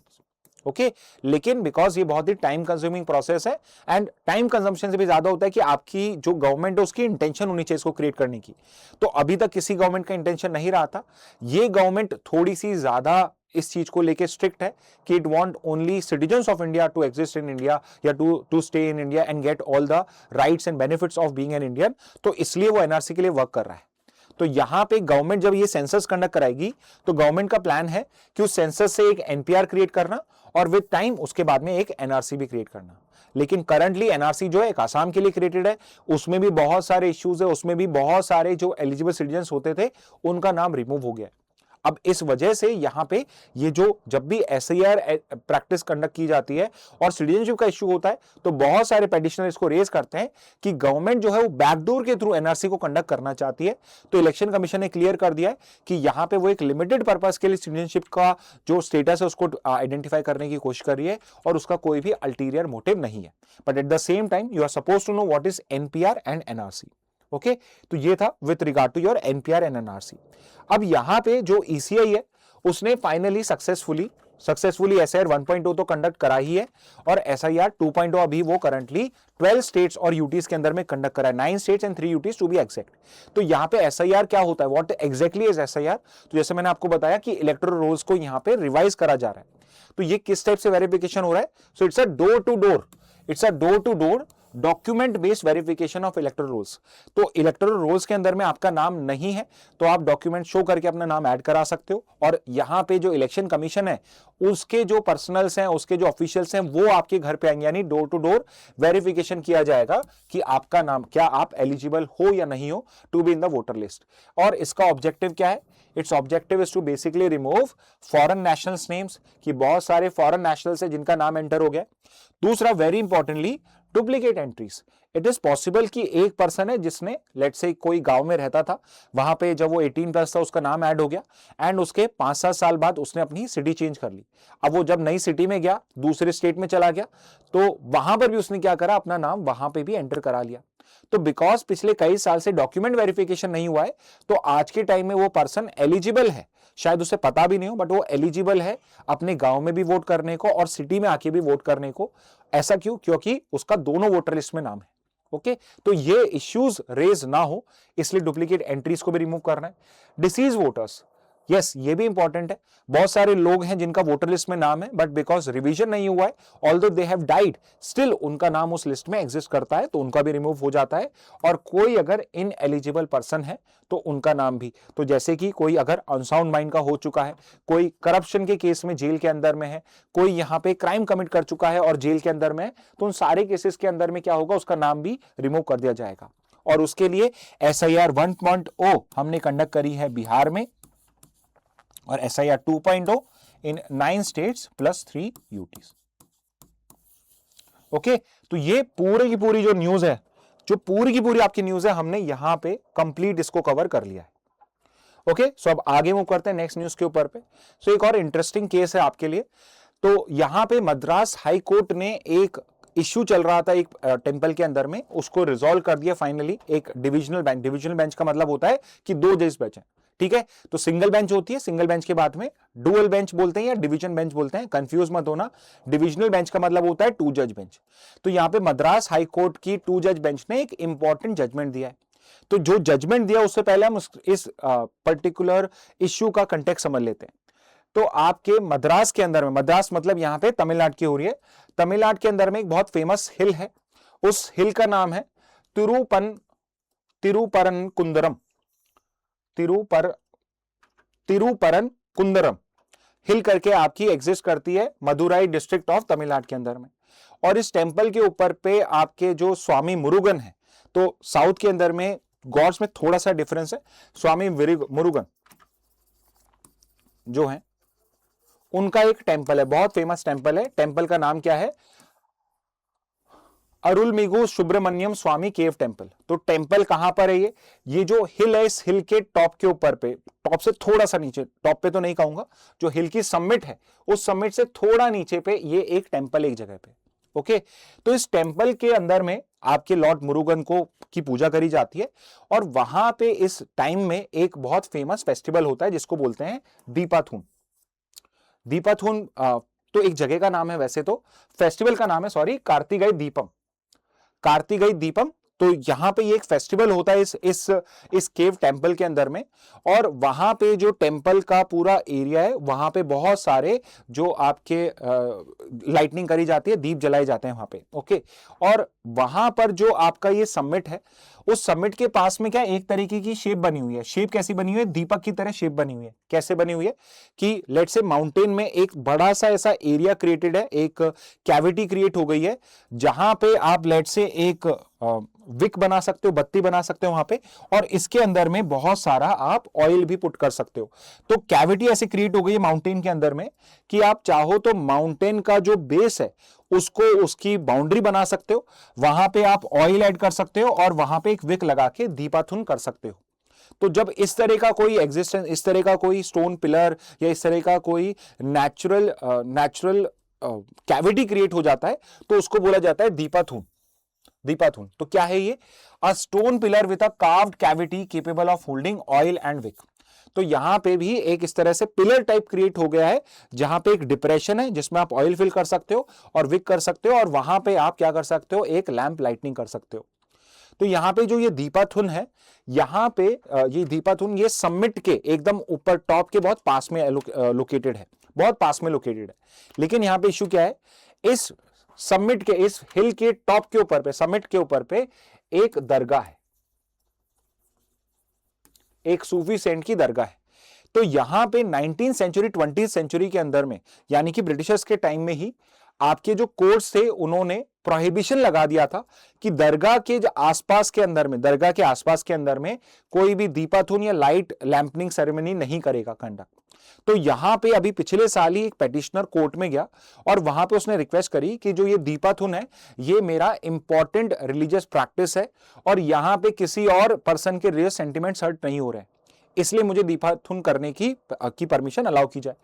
Okay, लेकिन बिकॉज ये बहुत ही टाइम कंज्यूमिंग प्रोसेस है, एंड टाइम कंजम्पशन से भी ज्यादा होता है कि आपकी जो गवर्नमेंट है उसकी इंटेंशन होनी चाहिए इसको क्रिएट करने की। तो अभी तक किसी गवर्नमेंट का इंटेंशन नहीं रहा था। ये गवर्नमेंट थोड़ी सी ज्यादा इस चीज को लेके स्ट्रिक्ट है कि it want only citizens of India to exist in India, या to stay in India and get all the rights and benefits of being an Indian. तो इसलिए वो एनआरसी के लिए वर्क कर रहा है। तो यहां पे गवर्नमेंट जब ये सेंसस कंडक्ट कराएगी, तो गवर्नमेंट का प्लान है कि उस सेंसस से एक एनपीआर क्रिएट करना, और विद टाइम उसके बाद में एक एनआरसी भी क्रिएट करना। लेकिन करंटली एनआरसी जो है एक आसाम के लिए क्रिएटेड है, उसमें भी बहुत सारे इश्यूज है, उसमें भी बहुत सारे जो एलिजिबल सिटीजन होते थे उनका नाम रिमूव हो गया। अब इस वजह से यहां पे ये जो जब भी एसआईआर प्रैक्टिस कंडक्ट की जाती है और सिटीजनशिप का इश्यू होता है, तो बहुत सारे पेटिशनर इसको रेज करते हैं कि गवर्नमेंट जो है वो बैकडोर के थ्रू एनआरसी को कंडक्ट करना चाहती है। तो इलेक्शन कमीशन ने क्लियर कर दिया है कि यहां पे वो एक लिमिटेड पर्पस के लिए सिटीजनशिप का जो स्टेटस है उसको आइडेंटिफाई करने की कोशिश कर रही है, और उसका कोई भी अल्टीरियर मोटिव नहीं है। But at the same time you are suppose to know what is NPR and NRC. Okay, तो ये था with regard to your NPR and NRC. अब यहां पे जो ईसीआई है उसने फाइनली सक्सेसफुली एसआईआर 1.0 तो कंडक्ट करा ही है, और एसआईआर 2.0 अभी वो करंटली 12 स्टेट्स और यूटीज के अंदर में कंडक्ट करा है, 9 states and 3 UTs to be exact. तो यहां पे एसआईआर क्या होता है, व्हाट एग्जैक्टली इज एसआईआर? तो जैसे मैंने आपको बताया कि इलेक्टोरल रोल्स को यहां पे रिवाइज करा जा रहा है। तो ये किस टाइप से वेरिफिकेशन हो रहा है? So it's a door to door document based verification of electoral rolls. तो इलेक्टोरल रोल्स के अंदर में आपका नाम नहीं है तो आप डॉक्यूमेंट शो करके अपना नाम ऐड करा सकते हो, और यहां पे जो इलेक्शन कमीशन है उसके जो पर्सनल्स हैं, उसके जो ऑफिशियल्स हैं, वो आपके घर पे आएंगे, यानी डोर टू डोर वेरिफिकेशन किया जाएगा कि आपका नाम, क्या आप एलिजिबल हो या नहीं हो to be in the voter list. और इसका ऑब्जेक्टिव क्या है? It's objective is to basically remove foreign nationals names, कि बहुत सारे फॉरेन नेशनल्स है जिनका नाम एंटर हो गया। दूसरा, very importantly, duplicate entries. It is possible कि एक पर्सन है जिसने लेट्स से कोई गांव में रहता था, वहां पे जब वो 18 प्लस था उसका नाम ऐड हो गया, एंड उसके 5-7 साल बाद उसने अपनी सिटी चेंज कर ली। अब वो जब नई सिटी में गया, दूसरे स्टेट में चला गया, तो वहां पर भी उसने क्या करा, अपना नाम वहां पे भी एंटर करा लिया। तो बिकॉज पिछले कई साल से डॉक्यूमेंट वेरिफिकेशन नहीं हुआ है, तो आज के टाइम में वो पर्सन एलिजिबल है, शायद उसे पता भी नहीं हो, बट वो एलिजिबल है अपने गांव में भी वोट करने को और सिटी में आके भी वोट करने को। ऐसा क्यों? क्योंकि उसका दोनों वोटर लिस्ट में नाम है। ओके, तो ये इश्यूज रेज ना हो इसलिए डुप्लीकेट एंट्रीज को भी रिमूव करना है। डिसीज वोटर्स, यस, ये भी इंपॉर्टेंट है। बहुत सारे लोग हैं जिनका वोटर लिस्ट में नाम है, बट बिकॉज रिवीजन नहीं हुआ है, although they have died, still उनका नाम उस लिस्ट में एग्जिस्ट करता है, तो उनका भी रिमूव हो जाता है। और कोई अगर इन एलिजिबल पर्सन है तो उनका नाम भी, तो जैसे कि कोई अगर अनसाउंड माइंड का हो चुका है, कोई करप्शन के केस में जेल के अंदर में है, कोई यहाँ पे क्राइम कमिट कर चुका है और जेल के अंदर में है, तो उन सारे केसेस के अंदर में क्या होगा, उसका नाम भी रिमूव कर दिया जाएगा। और उसके लिए एसआईआर 1.0 हमने कंडक्ट करी है बिहार में, और SIR 2.0 इन 9 स्टेट्स प्लस 3 यूटीज। ओके, तो ये पूरी की पूरी जो न्यूज है, जो पूरी की पूरी आपकी न्यूज है, हमने यहां पे कंप्लीट इसको कवर कर लिया है। ओके, सो अब आगे मूव करते हैं नेक्स्ट न्यूज के ऊपर पे। सो एक और इंटरेस्टिंग केस है आपके लिए। तो यहां पे मद्रास हाई कोर्ट ने एक इश्यू चल रहा था एक टेंपल के अंदर में, उसको रिजॉल्व कर दिया फाइनली एक डिविजनल बेंच। डिविजनल बेंच का मतलब होता है कि 2 जज बेंच है, ठीक है। तो सिंगल बेंच होती है, सिंगल बेंच के बाद में डुअल बेंच बोलते हैं या डिवीजन बेंच बोलते हैं, कंफ्यूज मत होना। डिविजनल बेंच का मतलब होता है 2 जज बेंच। तो यहां पे मद्रास हाई कोर्ट की 2 जज बेंच ने एक इंपॉर्टेंट जजमेंट दिया है। तो जो जजमेंट दिया उससे पहले हम इस पर्टिकुलर इश्यू का कंटेक्स्ट समझ लेते हैं। तो आपके मद्रास के अंदर में, मद्रास मतलब यहां पे तमिलनाडु की हो रही है, तमिलनाडु के अंदर में एक बहुत फेमस हिल है, उस हिल का नाम है तिरुपरनकुंदरम, तिरुपरनकुंदरम हिल करके आपकी एग्जिस्ट करती है मदुराई डिस्ट्रिक्ट ऑफ तमिलनाडु के अंदर में। और इस टेंपल के ऊपर पे आपके जो स्वामी मुरुगन है, तो साउथ के अंदर में गॉड्स में थोड़ा सा डिफरेंस है। स्वामी मुरुगन जो है उनका एक टेंपल है, बहुत फेमस टेंपल है। टेंपल का नाम क्या है? अरुलमिगु सुब्रमण्यम स्वामी केव टेंपल। तो टेंपल कहां पर है? ये जो हिल है, इस हिल के टॉप के ऊपर पे, टॉप से थोड़ा सा नीचे, टॉप पे तो नहीं कहूंगा, जो हिल की समिट है उस समिट से थोड़ा नीचे पे ये एक टेंपल, एक जगह पे। ओके, तो इस टेंपल के अंदर में आपके लॉर्ड मुरुगन को की पूजा करी जाती है। और वहां पे इस टाइम में एक बहुत फेमस फेस्टिवल होता है जिसको बोलते हैं दीपाथून। दीपाथून तो एक जगह का नाम है, वैसे तो फेस्टिवल का नाम है, सॉरी, कार्तिकेय दीपम, कार्तिकेय दीपम। तो यहां पे ये एक फेस्टिवल होता है इस केव टेंपल के अंदर में। और वहां पे जो टेंपल का पूरा एरिया है, वहां पे बहुत सारे जो आपके लाइटनिंग करी जाती है, दीप जलाए जाते हैं वहां पे। ओके, और वहां पर जो आपका ये समिट है, उस समिट के पास में क्या एक तरीके की शेप बनी हुई है। शेप कैसी बनी हुई है? दीपक की तरह शेप बनी हुई है। कैसे बनी हुई है कि लेट्स से माउंटेन में एक बड़ा सा ऐसा एरिया क्रिएटेड है, एक कैविटी क्रिएट हो गई है, जहां पे आप लेट्स से एक विक बना सकते हो, बत्ती बना सकते हो वहां पे, और इसके अंदर में बहुत सारा आप ऑयल भी पुट कर सकते हो। तो कैविटी ऐसे क्रिएट हो गई है माउंटेन के अंदर में कि आप चाहो तो माउंटेन का जो बेस है उसको, उसकी बाउंड्री बना सकते हो, वहां पे आप ऑयल ऐड कर सकते हो और वहां पे एक विक लगा के दीपाथुन कर सकते हो। तो जब इस तरह का कोई एग्जिस्टेंस, इस तरह का कोई स्टोन पिलर या इस तरह का कोई नेचुरल कैविटी क्रिएट हो जाता है, तो उसको बोला जाता है दीपाथुन। दीपाथुन तो क्या है ये? A stone pillar with a carved cavity capable of holding oil and wick. तो यहां पे भी एक इस तरह से पिलर टाइप क्रिएट हो गया है, जहां पे एक डिप्रेशन है जिसमें आप ऑयल फिल कर सकते हो और विक कर सकते हो, और वहां पे आप क्या कर सकते हो? एक लैंप लाइटनिंग कर सकते हो। तो यहां पे जो ये दीपाथुन है, यहां पे ये दीपाथुन ये समिट के एकदम ऊपर टॉप के बहुत पास में लोकेटेड है, बहुत पास में लोकेटेड है। लेकिन यहां पे इश्यू क्या है? इस समिट के, इस हिल के टॉप के ऊपर पे, समिट के ऊपर पे एक दरगाह है, एक सूफी सेंट की दरगाह है। तो यहां पे 19th सेंचुरी 20th सेंचुरी के अंदर में, यानी कि ब्रिटिशर्स के टाइम में ही आपके जो कोर्ट्स थे उन्होंने प्रोहिबिशन लगा दिया था कि दरगाह के आसपास के अंदर में, दरगाह के आसपास के अंदर में कोई भी दीपाथुन या लाइट लैंपनिंग सेरेमनी नहीं करेगा कंडक्ट। तो यहां पे अभी पिछले साल ही एक पेटिशनर कोर्ट में गया और वहां पे उसने रिक्वेस्ट करी कि जो ये दीपाथुन है, ये मेरा इंपॉर्टेंट रिलीजियस प्रैक्टिस है और यहां पे किसी और पर्सन के रिलीजियस सेंटिमेंट्स हर्ट नहीं हो रहे हैं, इसलिए मुझे दीपाथुन करने की परमिशन अलाउ की जाए।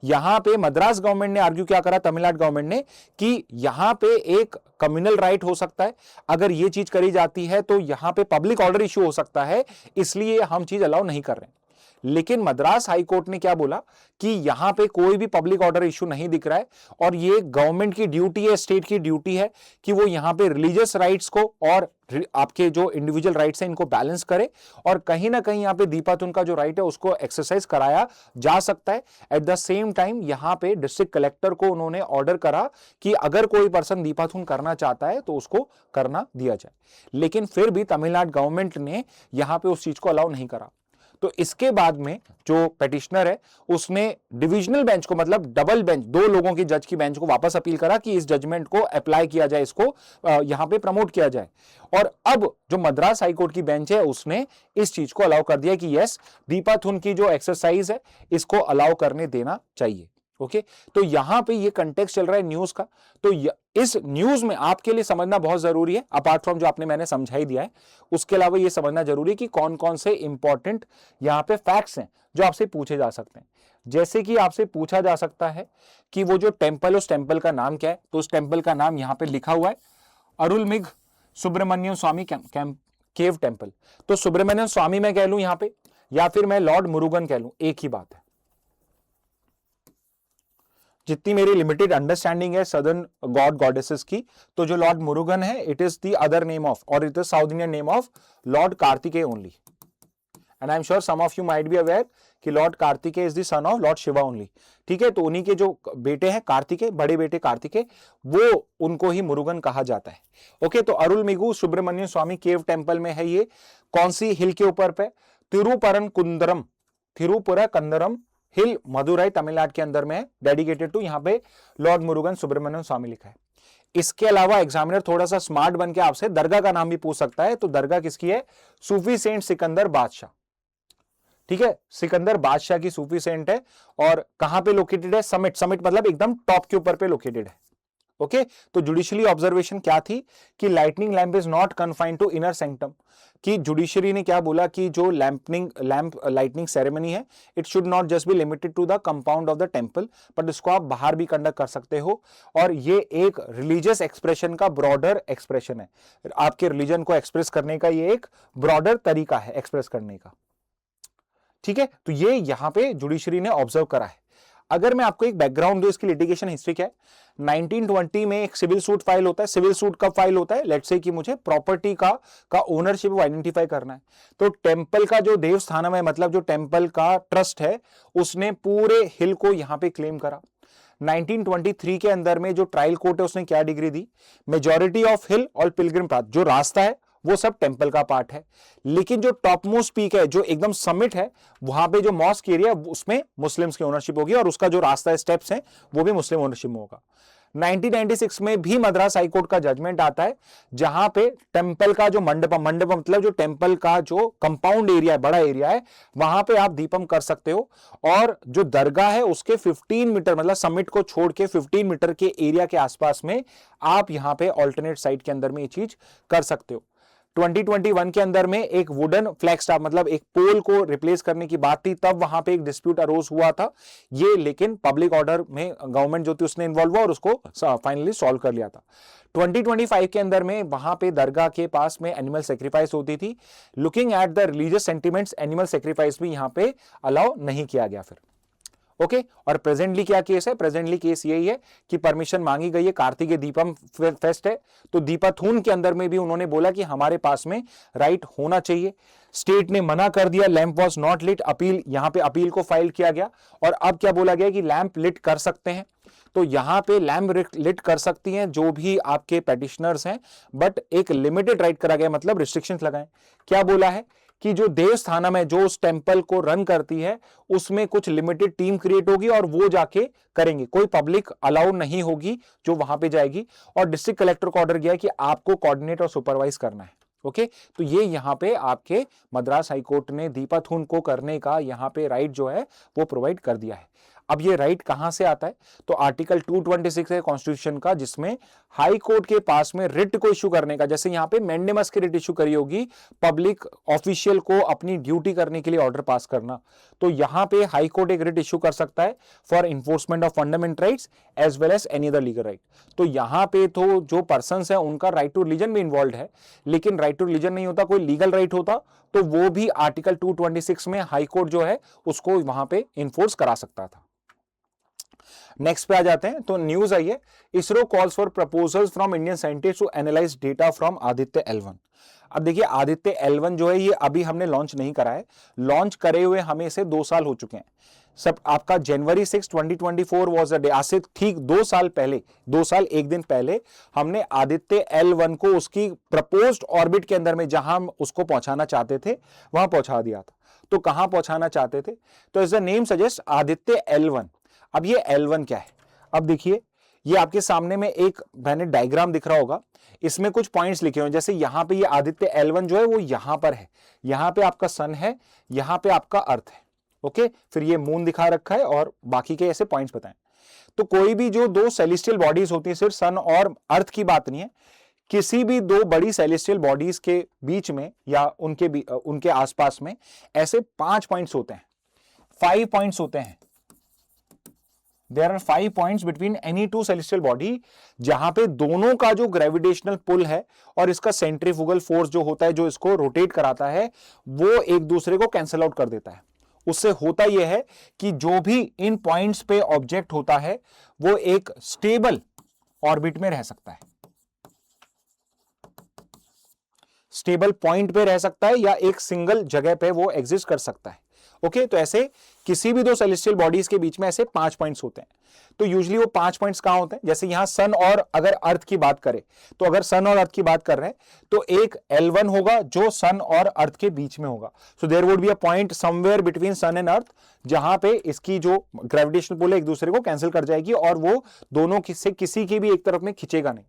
यहां पे मद्रास गवर्नमेंट ने आर्ग्यू क्या करा, तमिलनाडु गवर्नमेंट ने, कि यहां पे एक कम्युनल राइट हो सकता है, अगर ये चीज करी जाती है तो यहां पे पब्लिक ऑर्डर इश्यू हो सकता है, इसलिए हम चीज अलाउ नहीं कर रहे हैं। लेकिन मद्रास हाई कोर्ट ने क्या बोला कि यहां पे कोई भी पब्लिक ऑर्डर इशू नहीं दिख रहा है और ये गवर्नमेंट की ड्यूटी है, स्टेट की ड्यूटी है कि वो यहां पे रिलीजियस राइट्स को और आपके जो इंडिविजुअल राइट्स हैं इनको बैलेंस करे, और कहीं ना कहीं यहां पे दीपाथुन का जो राइट है उसको एक्सरसाइज कराया जा सकता है। एट द सेम टाइम यहां पे डिस्ट्रिक्ट कलेक्टर को उन्होंने ऑर्डर करा कि अगर कोई पर्सन दीपाथुन करना चाहता है तो उसको करना दिया जाए। लेकिन फिर भी तमिलनाडु गवर्नमेंट ने यहां पे उस चीज को अलाउ नहीं करा। तो इसके बाद में जो पेटिशनर है उसने डिविजनल बेंच को, मतलब डबल बेंच, दो लोगों की जज की बेंच को वापस अपील करा कि इस जजमेंट को अप्लाई किया जाए, इसको यहां पे प्रमोट किया जाए। और अब जो मद्रास हाईकोर्ट की बेंच है उसने इस चीज को अलाउ कर दिया कि यस, दीपाथुन की जो एक्सरसाइज है इसको अलाउ करने देना चाहिए। ओके, तो यहां पे ये कंटेक्स्ट चल रहा है न्यूज का। तो इस न्यूज में आपके लिए समझना बहुत जरूरी है, अपार्ट फ्रॉम जो मैंने समझा ही दिया है, उसके अलावा ये समझना जरूरी है कि कौन कौन से इंपॉर्टेंट यहां पे फैक्ट्स हैं जो आपसे पूछे जा सकते हैं। जैसे कि आपसे पूछा जा सकता है कि वो जो टेंपल, उस टेंपल का नाम क्या है? तो उस टेंपल का नाम यहां पे लिखा हुआ है अरुलमिग सुब्रमण्यम स्वामी केव टेंपल। तो सुब्रमण्यम स्वामी मैं कह लूं यहां पे, या फिर मैं लॉर्ड मुरुगन कह लूं, एक ही बात है। जितनी मेरी लिमिटेड अंडरस्टैंडिंग है सदर्न गॉड गॉडेसेस की, तो जो लॉर्ड मुरुगन है it is the other name of, और it is south Indian name of lord Kartikeya only. And I am sure some of you might be aware कि lord Kartikeya is the son of lord Shiva only, ठीक है। तो उन्हीं के जो बेटे हैं कार्तिकेय, बड़े बेटे कार्तिकेय, वो उनको ही मुरुगन कहा जाता है। ओके, तो अरुलमिगु सुब्रमण्य स्वामी केव टेंपल में है ये, कौन सी हिल के ऊपर पे, तिरुपरनकुंद्रम, तिरुपुरकंदरम हिल, मदुरई तमिलनाडु के अंदर में है, डेडिकेटेड टू, यहाँ पे लॉर्ड मुरुगन सुब्रमण्यम स्वामी लिखा है। इसके अलावा एग्जामिनर थोड़ा सा स्मार्ट बन के आपसे दरगाह का नाम भी पूछ सकता है, तो दरगाह किसकी है, सूफी सेंट सिकंदर बादशाह, ठीक है, सिकंदर बादशाह की सूफी सेंट है, और कहां पे लोकेटेड है, समिट, समिट मतलब एकदम टॉप के ऊपर पे लोकेटेड है। ओके, तो जुडिशियली ऑब्जर्वेशन क्या थी कि lightning lamp is not confined to inner sanctum, कि जुडिशरी ने क्या बोला कि जो लैंप लाइटनिंग सेरेमनी है, it should not just be limited to the compound of the temple, but इसको आप बाहर भी कंडक्ट कर सकते हो, और ये एक रिलीजियस एक्सप्रेशन का ब्रॉडर एक्सप्रेशन है, आपके रिलीजन को एक्सप्रेस करने का ये एक ब्रॉडर तरीका है एक्सप्रेस करने का, ठीक है। तो ये यहां पे जुडिशरी ने ऑब्जर्व करा है। अगर मैं आपको एक बैकग्राउंड दूं, इसकी लिटिगेशन हिस्ट्री क्या है, 1920 में एक सिविल सूट फाइल होता है। सिविल सूट कब फाइल होता है, लेट्स से कि मुझे प्रॉपर्टी का ओनरशिप आइडेंटिफाई करना है, तो टेंपल का जो देवस्थानम है, मतलब जो टेंपल का ट्रस्ट है, उसने पूरे हिल को यहां पे क्लेम करा। 1923 के अंदर में जो ट्रायल कोर्ट है, उसने क्या डिग्री दी, मेजॉरिटी ऑफ हिल और पिलग्रिम पाथ, जो रास्ता है वो सब टेंपल का पार्ट है, लेकिन जो टॉप मोस्ट पीक है, जो एकदम समिट है, वहां पे जो मॉस्क एरिया, उसमें मुस्लिम्स की ओनरशिप होगी, और उसका जो रास्ता स्टेप्स हैं वो भी मुस्लिम ओनरशिप में होगा। 1996 में भी मद्रास हाईकोर्ट का जजमेंट आता है, जहां पे टेंपल का जो मंडपम मतलब जो टेंपल का जो कंपाउंड एरिया है, बड़ा एरिया है, वहां पे आप दीपम कर सकते हो, और जो दरगाह है उसके 15 मीटर, मतलब समिट को छोड़ के 15 मीटर के एरिया के आसपास में आप यहां पे ऑल्टरनेट साइट के अंदर में ये चीज कर सकते हो। 2021 के अंदर में एक वुडन फ्लैग स्टाफ, मतलब एक पोल को रिप्लेस करने की बात थी, तब वहां पे एक डिस्प्यूट अरोज हुआ था, ये लेकिन पब्लिक ऑर्डर में गवर्नमेंट जो थी उसने इन्वॉल्व हुआ और उसको फाइनली सॉल्व कर लिया था। 2025 के अंदर में वहां पे दरगाह के पास में एनिमल सेक्रीफाइस होती थी। Looking at the religious sentiments, animal sacrifice भी यहां पे अलाउ नहीं किया गया फिर। ओके, और प्रेजेंटली क्या केस है, प्रेजेंटली केस यही है कि परमिशन मांगी गई है, कार्तिकेय दीपम फेस्ट है, तो दीपाथून के अंदर में भी उन्होंने बोला कि हमारे पास में राइट होना चाहिए। स्टेट ने मना कर दिया, lamp was not lit, appeal, यहां पे अपील को फाइल किया गया, और अब क्या बोला गया कि लैंप लिट कर सकते हैं, तो यहां पे लैंप लिट कर सकती हैं जो भी आपके पेटिशनर्स हैं, बट एक लिमिटेड राइट करा गया, मतलब रिस्ट्रिक्शंस लगाए। क्या बोला है कि जो देवस्थानम है, जो उस टेंपल को रन करती है, उसमें कुछ लिमिटेड टीम क्रिएट होगी और वो जाके करेंगे, कोई पब्लिक अलाउड नहीं होगी जो वहां पे जाएगी, और डिस्ट्रिक्ट कलेक्टर को ऑर्डर किया कि आपको कोऑर्डिनेट और सुपरवाइज करना है। ओके, तो ये यहां पे आपके मद्रास हाईकोर्ट ने दीपाथून को करने का यहां पे राइट जो है वो प्रोवाइड कर दिया है। अब ये राइट कहां से आता है, तो आर्टिकल 226 है कॉन्स्टिट्यूशन का, जिसमें हाई कोर्ट के पास में रिट को इश्यू करने का, जैसे यहां पे मैंडेमस की रिट इश्यू करी होगी, पब्लिक ऑफिशियल को अपनी ड्यूटी करने के लिए ऑर्डर पास करना, तो यहां पे हाई कोर्ट एक रिट इश्यू कर सकता है for enforcement of fundamental rights as well as any other legal right. तो यहां पे तो जो पर्सन है उनका राइट टू रिलीजन भी इन्वॉल्व है, लेकिन राइट टू रिलीजन नहीं होता, कोई लीगल राइट होता तो वो भी आर्टिकल 226 में हाई कोर्ट जो है उसको वहां पे इन्फोर्स करा सकता था। नेक्स्ट पे आ जाते हैं, तो न्यूज आई है, ISRO calls for proposals from Indian scientist to analyze data from Aditya L1। अब देखिए, आदित्य L1 जो है ये अभी हमने लॉन्च नहीं करा है, लॉन्च करे हुए हमें से 2 साल हो चुके हैं। सब आपका जनवरी 6, 2024 वाज द डे, आज से ठीक 2 साल पहले, 2 साल 1 दिन पहले हमने आदित्य L1 को उसकी प्रपोज्ड ऑर्बिट के अंदर में जहां हम उसको पहुंचाना चाहते थे वहां पहुंचा दिया था। तो कहां पहुंचाना चाहते थे, तो as the name suggest Aditya L1। अब ये L1 क्या है, अब देखिए, ये आपके सामने में एक मैंने डायग्राम दिख रहा होगा, इसमें कुछ पॉइंट्स लिखे हुए हैं, जैसे यहां पे ये आदित्य L1 जो है वो यहां पर है, यहां पे आपका सन है, यहां पे आपका अर्थ है। ओके, फिर ये मून दिखा रखा है और बाकी के ऐसे पॉइंट्स बताएं। तो कोई भी जो 2 सेलेस्टियल बॉडीज होती है, सिर्फ सन और अर्थ की बात नहीं है, किसी भी 2 बड़ी सेलेस्टियल बॉडीज के बीच में या उनके आसपास में ऐसे 5 पॉइंट्स होते हैं, 5 पॉइंट्स होते हैं। There are 5 points between any 2 celestial body, जहां पे दोनों का जो ग्रेविटेशनल पुल है और इसका सेंट्रीफ्यूगल फोर्स जो होता है, जो इसको रोटेट कराता है, वो एक दूसरे को कैंसल आउट कर देता है। उससे होता यह है कि जो भी इन पॉइंट्स पे ऑब्जेक्ट होता है वो एक स्टेबल ऑर्बिट में रह सकता है, स्टेबल पॉइंट पे रह सकता है, या एक सिंगल जगह पे वो एग्जिस्ट कर सकता है। ओके, तो ऐसे किसी भी दो सेलेस्टियल बॉडीज के बीच में ऐसे 5 पॉइंट्स होते हैं। तो यूजुअली वो 5 पॉइंट्स कहां होते हैं, जैसे यहां सन और अगर अर्थ की बात करें, तो अगर सन और अर्थ की बात कर रहे हैं तो एक L1 होगा जो सन और अर्थ के बीच में होगा। So there would be a point somewhere between sun and earth, जहां पे इसकी जो ग्रेविटेशनल पुल है एक दूसरे को कैंसिल कर जाएगी और वो दोनों से किसी की भी एक तरफ में खींचेगा नहीं।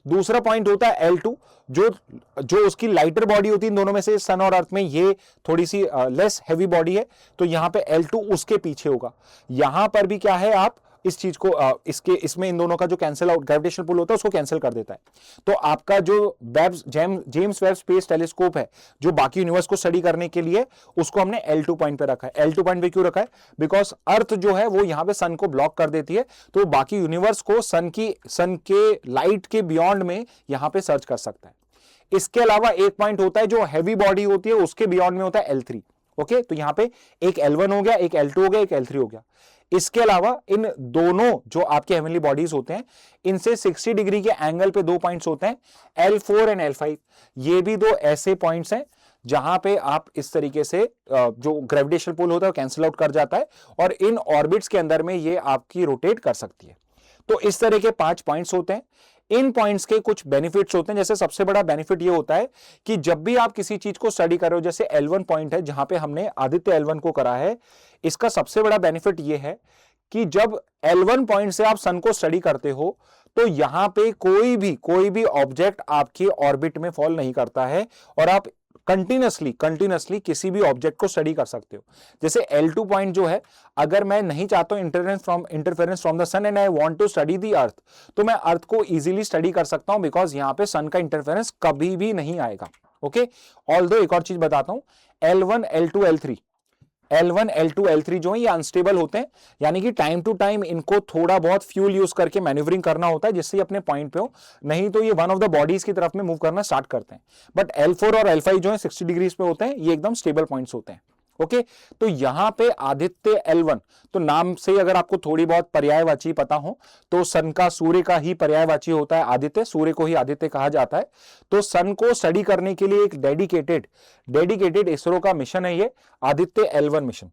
दूसरा पॉइंट होता है L2, जो उसकी लाइटर बॉडी होती है इन दोनों में से, सन और अर्थ में ये थोड़ी सी लेस हैवी बॉडी है, तो यहां पे L2 उसके पीछे होगा। यहां पर भी क्या है, आप इस चीज को इसमें इन दोनों का जो कैंसिल आउट ग्रेविटेशनल पुल होता है उसको कैंसिल कर देता है। तो आपका जो जेम्स वेब स्पेस टेलीस्कोप है जो बाकी यूनिवर्स को स्टडी करने के लिए, उसको हमने L2 पॉइंट पे रखा है। L2 पॉइंट पे क्यों रखा है, बिकॉज अर्थ जो है वो यहां पे सन को ब्लॉक कर देती है, तो बाकी यूनिवर्स को सन के लाइट के बियॉन्ड में यहां पे सर्च कर सकता है। इसके अलावा एक पॉइंट होता है जो हैवी बॉडी होती है उसके बियॉन्ड में होता है L3। ओके, तो यहां पे एक L1 हो गया, एक L2 हो गया, एक L3 हो गया। इसके अलावा इन दोनों जो आपके हेवनली बॉडीज होते हैं इनसे 60 डिग्री के एंगल पे 2 पॉइंट्स होते हैं, L4 एंड L5। ये भी दो ऐसे पॉइंट्स हैं जहां पे आप इस तरीके से जो ग्रेविटेशनल पुल होता है कैंसिल आउट कर जाता है और इन ऑर्बिट्स के अंदर में ये आपकी रोटेट कर सकती है। तो इस तरह के 5 पॉइंट्स होते हैं। इन पॉइंट्स के कुछ बेनिफिट्स होते हैं, जैसे सबसे बड़ा बेनिफिट ये होता है कि जब भी आप किसी चीज को स्टडी कर रहे हो, जैसे L1 पॉइंट है जहां पे हमने आदित्य L1 को करा है, इसका सबसे बड़ा बेनिफिट ये है कि जब L1 पॉइंट से आप सन को स्टडी करते हो तो यहां पे कोई भी ऑब्जेक्ट आपके ऑर्बिट में फॉल नहीं करता है और आप कंटिन्यूअसली किसी भी ऑब्जेक्ट को स्टडी कर सकते हो। जैसे L2 पॉइंट जो है, अगर मैं नहीं चाहता हूं interference from the sun and I want to study the earth, तो मैं अर्थ को इजीली स्टडी कर सकता हूं बिकॉज यहां पे सन का इंटरफेरेंस कभी भी नहीं आएगा। ओके, ऑल्दो एक और चीज बताता हूं, L1, L2, L3 जो है ये अनस्टेबल होते हैं, यानी कि टाइम टू टाइम इनको थोड़ा बहुत फ्यूल यूज करके मैन्यूवरिंग करना होता है जिससे ये अपने पॉइंट पे हो, नहीं तो ये वन ऑफ द बॉडीज की तरफ में मूव करना स्टार्ट करते हैं। बट L4 और L5 जो है 60 डिग्रीज पे होते हैं, ये एकदम स्टेबल पॉइंट्स होते हैं। ओके, तो यहां पे आदित्य L1, तो नाम से अगर आपको थोड़ी बहुत पर्यायवाची पता हो तो सन का सूर्य का ही पर्यायवाची होता है आदित्य, सूर्य को ही आदित्य कहा जाता है। तो सन को स्टडी करने के लिए एक डेडिकेटेड इसरो का मिशन है ये आदित्य L1 मिशन।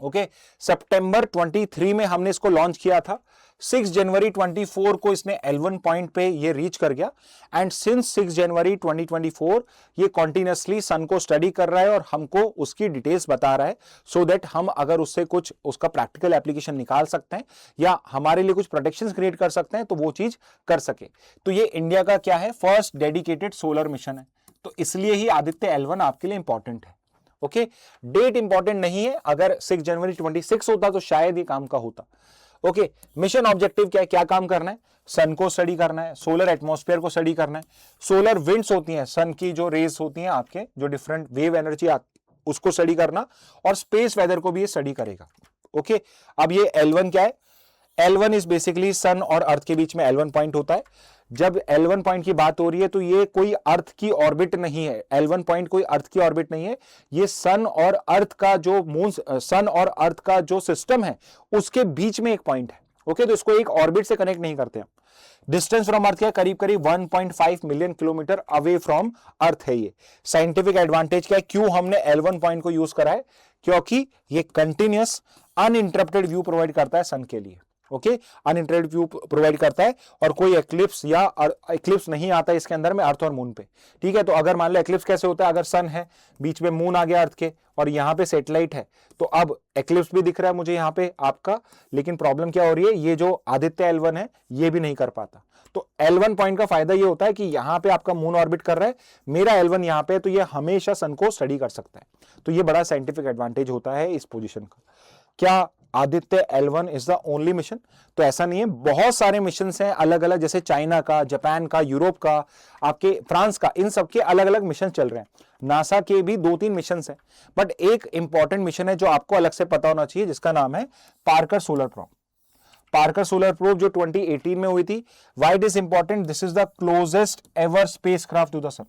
ओके, सितंबर 23 में हमने इसको लॉन्च किया था, 6 जनवरी 24 को इसने L1 पॉइंट पे ये रीच कर गया एंड सिंस 6 जनवरी 2024 ये कॉन्टिन्यूसली सन को स्टडी कर रहा है और हमको उसकी डिटेल्स बता रहा है, सो दैट हम अगर उससे कुछ उसका प्रैक्टिकल एप्लीकेशन निकाल सकते हैं या हमारे लिए कुछ प्रोटेक्शंस क्रिएट कर सकते हैं तो वो चीज कर सके। तो ये इंडिया का क्या है, फर्स्ट डेडिकेटेड सोलर मिशन है, तो इसलिए ही आदित्य L1 आपके लिए इंपॉर्टेंट है। ओके, डेट इंपॉर्टेंट नहीं है, अगर 6 जनवरी 26 होता तो शायद ये काम का होता। ओके, मिशन ऑब्जेक्टिव क्या है, क्या काम करना है, सन को स्टडी करना है, सोलर एटमॉस्फेयर को स्टडी करना है, सोलर विंड्स होती हैं, सन की जो रेज होती हैं आपके जो डिफरेंट वेव एनर्जी उसको स्टडी करना, और स्पेस वेदर को भी ये स्टडी करेगा। ओके, अब ये L1 क्या है, L1 इज बेसिकली सन और अर्थ के बीच में L1 पॉइंट होता है। जब L1 पॉइंट की बात हो रही है तो ये कोई अर्थ की ऑर्बिट नहीं है, L1 पॉइंट कोई अर्थ की ऑर्बिट नहीं है, ये सन और अर्थ का जो सिस्टम है उसके बीच में एक पॉइंट है। ओके, तो इसको एक ऑर्बिट से कनेक्ट नहीं करते हैं। डिस्टेंस फ्रॉम अर्थ क्या, करीब 1.5 मिलियन किलोमीटर अवे फ्रॉम अर्थ है ये। साइंटिफिक एडवांटेज क्या है, क्यों हमने L1 पॉइंट को यूज करा है, क्योंकि ये कंटिन्यूअस अनइंटरप्टेड व्यू प्रोवाइड करता है सन के लिए। ओके, अनइंटरप्टेड व्यू प्रोवाइड करता है और कोई एक्लिप्स नहीं आता इसके अंदर में अर्थ और मून पे। ठीक है, तो अगर मान लो एक्लिप्स कैसे होता है, अगर सन है बीच में मून आ गया अर्थ के और यहाँ पे सैटेलाइट है, तो अब एक्लिप्स भी दिख रहा है मुझे यहाँ पे आपका, लेकिन प्रॉब्लम क्या हो रही है, ये जो आदित्य L1 है ये भी नहीं कर पाता। तो L1 पॉइंट का फायदा ये होता है कि यहाँ पे आपका मून ऑर्बिट कर रहा है, मेरा L1 यहाँ पे, तो ये हमेशा सन को स्टडी कर सकता है। तो ये बड़ा साइंटिफिक एडवांटेज होता है इस पोजिशन का। क्या Aditya L1 is the only mission, तो ऐसा नहीं है, बहुत सारे मिशन हैं अलग अलग, जैसे चाइना का, जापान का, यूरोप का, आपके फ्रांस का, इन सब के अलग अलग मिशन चल रहे हैं। नासा के भी 2-3 मिशन हैं, बट एक इंपॉर्टेंट मिशन है जो आपको अलग से पता होना चाहिए, जिसका नाम है Parker solar probe. Parker solar probe जो 2018 में हुई थी। Why it is important, this is the closest ever spacecraft to the sun.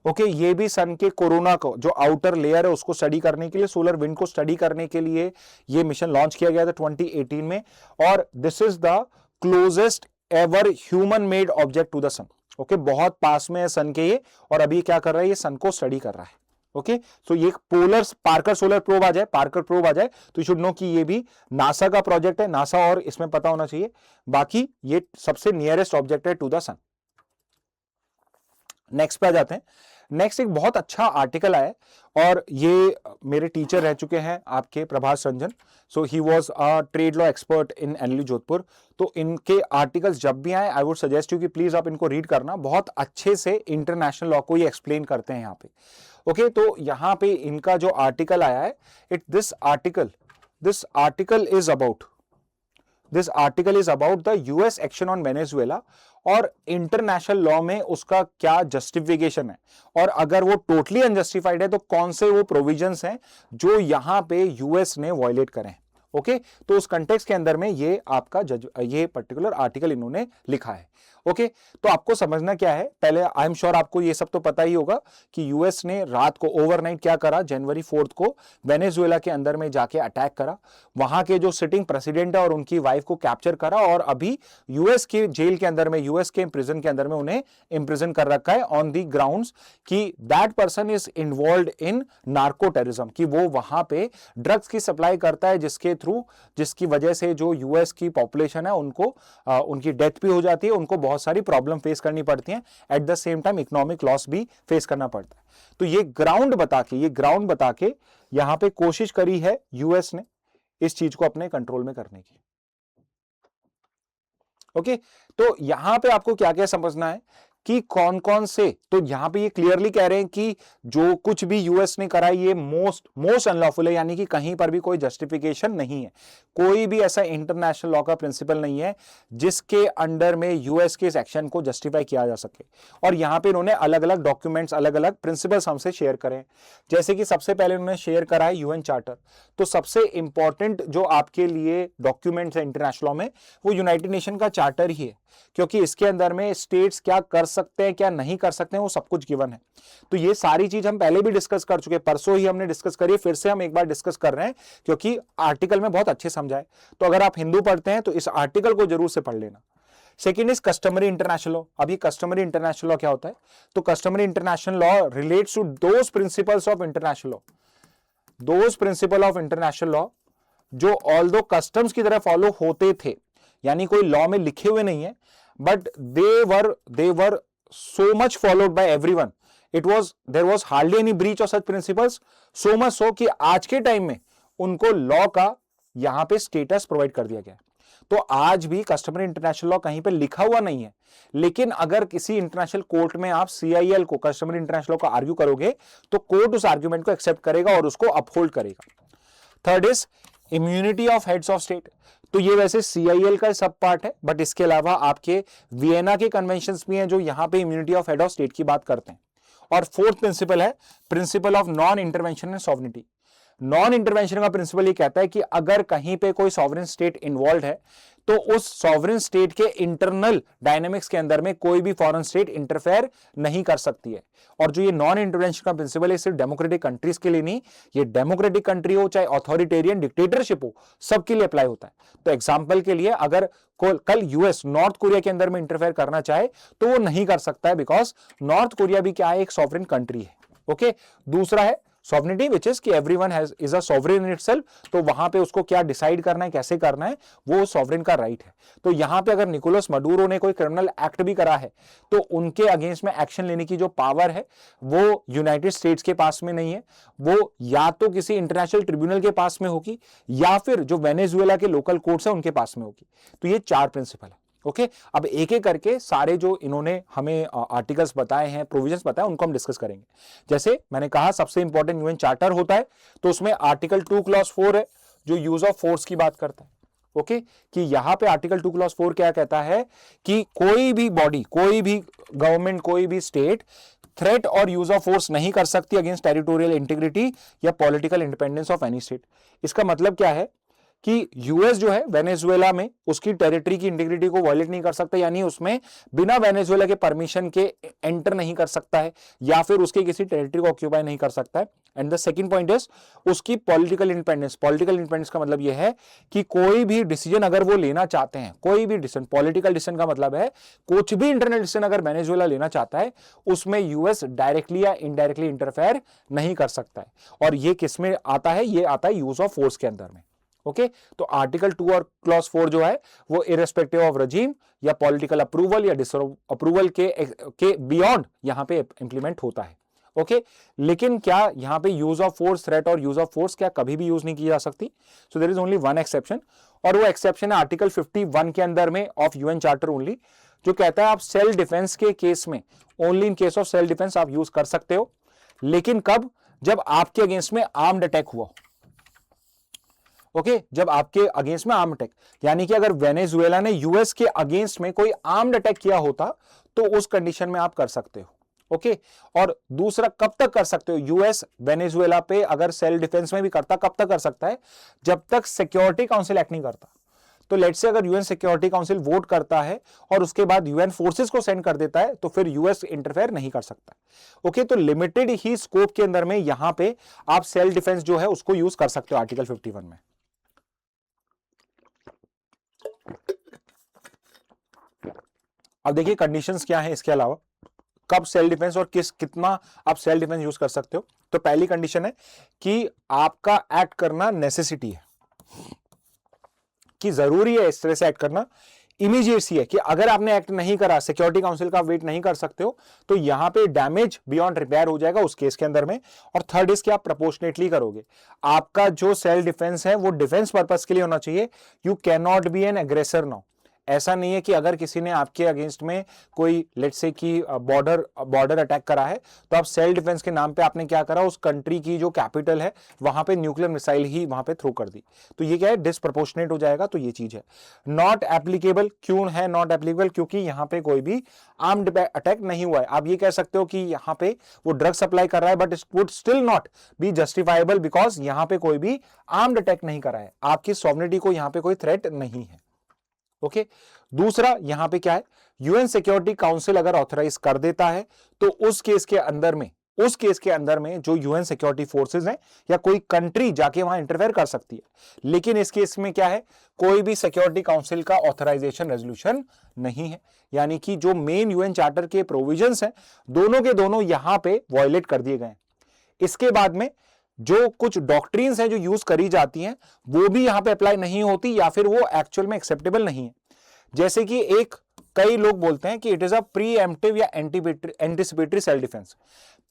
Okay, ये भी सन के कोरोना को जो आउटर लेयर है उसको स्टडी करने के लिए, सोलर विंड को स्टडी करने के लिए ये मिशन लॉन्च किया गया था 2018 में, और this is the closest ever human made object to the sun. Okay, बहुत पास में है सन के ये, और अभी क्या कर रहा है, ये सन को स्टडी कर रहा है। ओके, सो ये पोलर पार्कर सोलर प्रोब आ जाए, पार्कर प्रोब आ जाए तो यू शुड नो कि ये भी नासा का प्रोजेक्ट है, नासा और इसमें पता होना चाहिए। बाकी ये सबसे नियरेस्ट ऑब्जेक्ट है टू द सन। नेक्स्ट पे आ जाते हैं। नेक्स्ट एक बहुत अच्छा आर्टिकल आया और ये मेरे टीचर रह चुके हैं आपके Prabhas Ranjan, so he was a trade law expert in NLU Jodhpur. तो इनके आर्टिकल्स जब भी आए आई वुड सजेस्ट यू कि प्लीज आप इनको रीड करना, बहुत अच्छे से इंटरनेशनल लॉ को ये एक्सप्लेन करते हैं यहाँ पे। ओके, तो यहाँ पे इनका जो आर्टिकल आया है, this article is about the US action on Venezuela और इंटरनेशनल लॉ में उसका क्या जस्टिफिकेशन है, और अगर वो टोटली अनजस्टिफाइड है तो कौन से वो प्रोविजंस हैं जो यहां पे यूएस ने वायलेट करें। ओके, तो उस कंटेक्स्ट के अंदर में ये आपका ये पर्टिकुलर आर्टिकल इन्होंने लिखा है। ओके, तो आपको समझना क्या है, पहले आई एम श्योर आपको ये सब तो पता ही होगा कि यूएस ने रात को ओवरनाइट क्या करा, जनवरी 4 को वेनेजुएला के अंदर में जाके अटैक करा, वहां के जो सिटिंग प्रेसिडेंट है और उनकी वाइफ को कैप्चर करा और अभी यूएस के जेल के अंदर में, यूएस के प्रिजन के अंदर में उन्हें इंप्रिजन कर रखा है ऑन दी ग्राउंड्स कि that person is involved in narco terrorism, कि वो वहां पे ड्रग्स की सप्लाई करता है जिसकी वजह से जो यूएस की पॉपुलेशन है उनको उनकी डेथ भी हो जाती है, उनको बहुत सारी प्रॉब्लम फेस करनी पड़ती हैं, eight the same time economic loss भी फेस करना पड़ता है। तो ये ग्राउंड बता के यहां पे कोशिश करी है यूएस ने इस चीज को अपने कंट्रोल में करने की। ओके, तो यहां पे आपको क्या क्या समझना है कि कौन कौन से, तो यहां पे ये क्लियरली कह रहे हैं कि जो कुछ भी यूएस ने करा ये मोस्ट अनलॉफुल है, यानी कि कहीं पर भी कोई जस्टिफिकेशन नहीं है, कोई भी ऐसा इंटरनेशनल लॉ का प्रिंसिपल नहीं है जिसके अंडर में यूएस के इस एक्शन को जस्टिफाई किया जा सके। और यहां पे इन्होंने अलग अलग डॉक्यूमेंट्स, अलग अलग प्रिंसिपल्स हमसे शेयर करें, जैसे कि सबसे पहले उन्होंने शेयर करा है यूएन चार्टर। तो सबसे इंपॉर्टेंट जो आपके लिए डॉक्यूमेंट्स है इंटरनेशनल लॉ में वो यूनाइटेड नेशन का चार्टर ही है, क्योंकि इसके अंदर में स्टेट्स क्या कर सकते हैं क्या नहीं कर सकते हैं वो सब कुछ गिवन है। तो ये सारी चीज हम पहले भी डिस्कस कर चुके हैं, परसों ही हमने डिस्कस करी, फिर से हम एक बार डिस्कस कर रहे हैं क्योंकि आर्टिकल में बहुत अच्छे समझाए। तो अगर आप हिंदू पढ़ते हैं तो इस आर्टिकल को जरूर से पढ़ लेना। Second is customary international law. अभी कस्टमरी इंटरनेशनल लॉ क्या होता है, तो customary international law relates to those principles of international law, those principle of international law जो ऑल्दो कस्टम्स की तरह फॉलो होते थे, यानी कोई लॉ में लिखे हुए नहीं है, but they were so much followed by everyone. There was hardly any breach of such principles, so much so कि आज के टाइम में उनको लॉ का यहां पे स्टेटस प्रोवाइड कर दिया गया। तो आज भी कस्टमरी इंटरनेशनल लॉ कहीं पे लिखा हुआ नहीं है, लेकिन अगर किसी इंटरनेशनल कोर्ट में आप CIL को, कस्टमरी इंटरनेशनल लॉ को आर्ग्यू करोगे तो कोर्ट उस आर्ग्यूमेंट को एक्सेप्ट करेगा और उसको अपहोल्ड करेगा। Third is immunity of heads of state. तो ये वैसे CIL का सब पार्ट है, बट इसके अलावा आपके वियना के कन्वेंशंस भी हैं जो यहां पे immunity of head of state की बात करते हैं। और फोर्थ प्रिंसिपल है principle of non intervention and sovereignty. Non intervention का प्रिंसिपल ये कहता है कि अगर कहीं पे कोई सॉवरेन स्टेट इन्वॉल्व है तो उस सॉवरेन स्टेट के इंटरनल डायनेमिक्स के अंदर में कोई भी फॉरेन स्टेट इंटरफेयर नहीं कर सकती है। और जो ये नॉन इंटरवेंशन का प्रिंसिपल है सिर्फ डेमोक्रेटिक कंट्रीज के लिए नहीं, ये डेमोक्रेटिक कंट्री हो चाहे ऑथोरिटेरियन डिक्टेटरशिप हो, सबके लिए अप्लाई होता है। तो एग्जांपल के लिए अगर कल यूएस नॉर्थ कोरिया के अंदर में इंटरफेयर करना चाहे तो वो नहीं कर सकता है, बिकॉज नॉर्थ कोरिया भी क्या है, एक सॉवरेन कंट्री है। ओके, दूसरा है सॉवरेनिटी विच इज कि everyone is a sovereign in itself, तो वहां पे उसको क्या डिसाइड करना है, कैसे करना है, वो सॉवरेन का राइट है। तो यहां पे अगर निकोलस मडूरो ने कोई क्रिमिनल एक्ट भी करा है तो उनके अगेंस्ट में एक्शन लेने की जो पावर है वो यूनाइटेड स्टेट्स के पास में नहीं है, वो या तो किसी इंटरनेशनल ट्रिब्यूनल के पास में होगी या फिर जो वेनेजुएला के लोकल कोर्ट्स है उनके पास में होगी। तो ये 4 प्रिंसिपल है। ओके, अब एक एक करके सारे जो इन्होंने हमें आर्टिकल्स बताए हैं, प्रोविजंस बताए, उनको हम डिस्कस करेंगे। जैसे मैंने कहा सबसे इंपॉर्टेंट यूएन चार्टर होता है, तो उसमें आर्टिकल 2 क्लॉज 4 है जो यूज ऑफ फोर्स की बात करता है। ओके, कि यहां पे आर्टिकल 2 क्लॉज 4 क्या कहता है कि कोई भी बॉडी, कोई भी गवर्नमेंट, कोई भी स्टेट थ्रेट और यूज ऑफ फोर्स नहीं कर सकती अगेंस्ट टेरिटोरियल इंटीग्रिटी या political independence of any state. इसका मतलब क्या है कि यूएस जो है वेनेजुएला में उसकी टेरिटरी की इंटीग्रिटी को वायलेट नहीं कर सकता, यानी उसमें बिना वेनेजुएला के परमिशन के एंटर नहीं कर सकता है या फिर उसके किसी टेरिटरी को ऑक्यूपाई नहीं कर सकता है। And the second point is उसकी पॉलिटिकल इंडिपेंडेंस। पॉलिटिकल इंडिपेंडेंस का मतलब यह है कि कोई भी डिसीजन अगर वो लेना चाहते हैं, कोई भी डिसीजन, पॉलिटिकल डिसीजन का मतलब है कुछ भी इंटरनल डिसीजन अगर वेनेजुएला लेना चाहता है उसमें यूएस डायरेक्टली या इनडायरेक्टली इंटरफेयर नहीं कर सकता है। और ये किस में आता है? ये आता है यूज ऑफ फोर्स के अंदर में। ओके, तो आर्टिकल 2 और क्लॉज 4 जो है वो इरेस्पेक्टिव ऑफ रजीम या पॉलिटिकल अप्रूवल या डिसअप्रूवल के बियॉन्ड यहां पे इंप्लीमेंट होता है। ओके, लेकिन क्या यहां पे यूज ऑफ फोर्स, थ्रेट और यूज ऑफ फोर्स क्या कभी भी यूज नहीं की जा सकती? So there is only one exception, और वो एक्सेप्शन है आर्टिकल 51 के अंदर में ऑफ यूएन चार्टर ओनली, जो कहता है आप सेल्फ डिफेंस के केस में, only in case of self defence आप यूज कर सकते हो, लेकिन कब? जब आपके अगेंस्ट में आर्म्ड अटैक हुआ। ओके, जब आपके अगेंस्ट में आर्म अटैक, यानी कि अगर वेनेजुएला ने यूएस के अगेंस्ट में कोई आर्म्ड अटैक किया होता तो उस कंडीशन में आप कर सकते हो। ओके, और दूसरा कब तक कर सकते हो? यूएस वेनेजुएला पे अगर सेल्फ डिफेंस में भी करता, कब तक कर सकता है? जब तक सिक्योरिटी काउंसिल एक्ट नहीं करता। तो लेट्स से अगर यूएन सिक्योरिटी काउंसिल वोट करता है और उसके बाद यूएन फोर्सेस को सेंड कर देता है तो फिर यूएस इंटरफेयर नहीं कर सकता। ओके, तो लिमिटेड ही स्कोप के अंदर में यहां पे आप सेल्फ डिफेंस जो है उसको यूज कर सकते हो आर्टिकल 51 में। अब देखिए कंडीशंस क्या है इसके अलावा, कब सेल्फ डिफेंस और कितना आप सेल्फ डिफेंस यूज कर सकते हो। तो पहली कंडीशन है कि आपका एक्ट करना नेसेसिटी है, कि जरूरी है इस तरह से एक्ट करना, इमीडिएसी है कि अगर आपने एक्ट नहीं करा, सिक्योरिटी काउंसिल का वेट नहीं कर सकते हो, तो यहां पे डैमेज बियॉन्ड रिपेयर हो जाएगा उस केस के अंदर में। और थर्ड इज कि आप प्रोपोर्शनेटली करोगे। आपका जो सेल्फ डिफेंस है वो डिफेंस पर्पस के लिए होना चाहिए। You can not be an aggressor now. ऐसा नहीं है कि अगर किसी ने आपके अगेंस्ट में कोई लेट्स से कि बॉर्डर अटैक करा है तो आप सेल्फ डिफेंस के नाम पे आपने क्या करा, उस कंट्री की जो कैपिटल है वहां पे न्यूक्लियर मिसाइल ही वहां पे थ्रो कर दी, तो ये क्या है? डिसप्रोपोर्शनेट हो जाएगा। तो ये चीज है नॉट एप्लीकेबल। क्यों है नॉट एप्लीकेबल? क्योंकि यहां पे कोई भी आर्म्ड अटैक नहीं हुआ है। आप ये कह सकते हो कि यहां पे वो ड्रग सप्लाई कर रहा है but it would still not be justifiable because यहां पे कोई भी आर्म्ड अटैक नहीं करा है, आपकी सॉवरेनिटी को यहां पे कोई थ्रेट नहीं है। ओके, दूसरा यहां पे क्या है? यूएन सिक्योरिटी काउंसिल अगर ऑथराइज कर देता है तो उस केस के अंदर में जो यूएन सिक्योरिटी फोर्सेस हैं या कोई कंट्री जाके वहां इंटरफेयर कर सकती है। लेकिन इस केस में क्या है? कोई भी सिक्योरिटी काउंसिल का ऑथराइजेशन रेजोल्यूशन नहीं है, यानी कि जो मेन यूएन चार्टर के प्रोविजंस हैं दोनों के दोनों यहां पे वायलेट कर दिए गए। इसके बाद में जो कुछ डॉक्ट्रिन्स हैं जो यूज करी जाती हैं वो भी यहां पे अप्लाई नहीं होती या फिर वो एक्चुअल में एक्सेप्टेबल नहीं है। जैसे कि कई लोग बोलते हैं कि इट इज अ प्रीएम्प्टिव या एंटिसिपेटरी सेल्फ डिफेंस।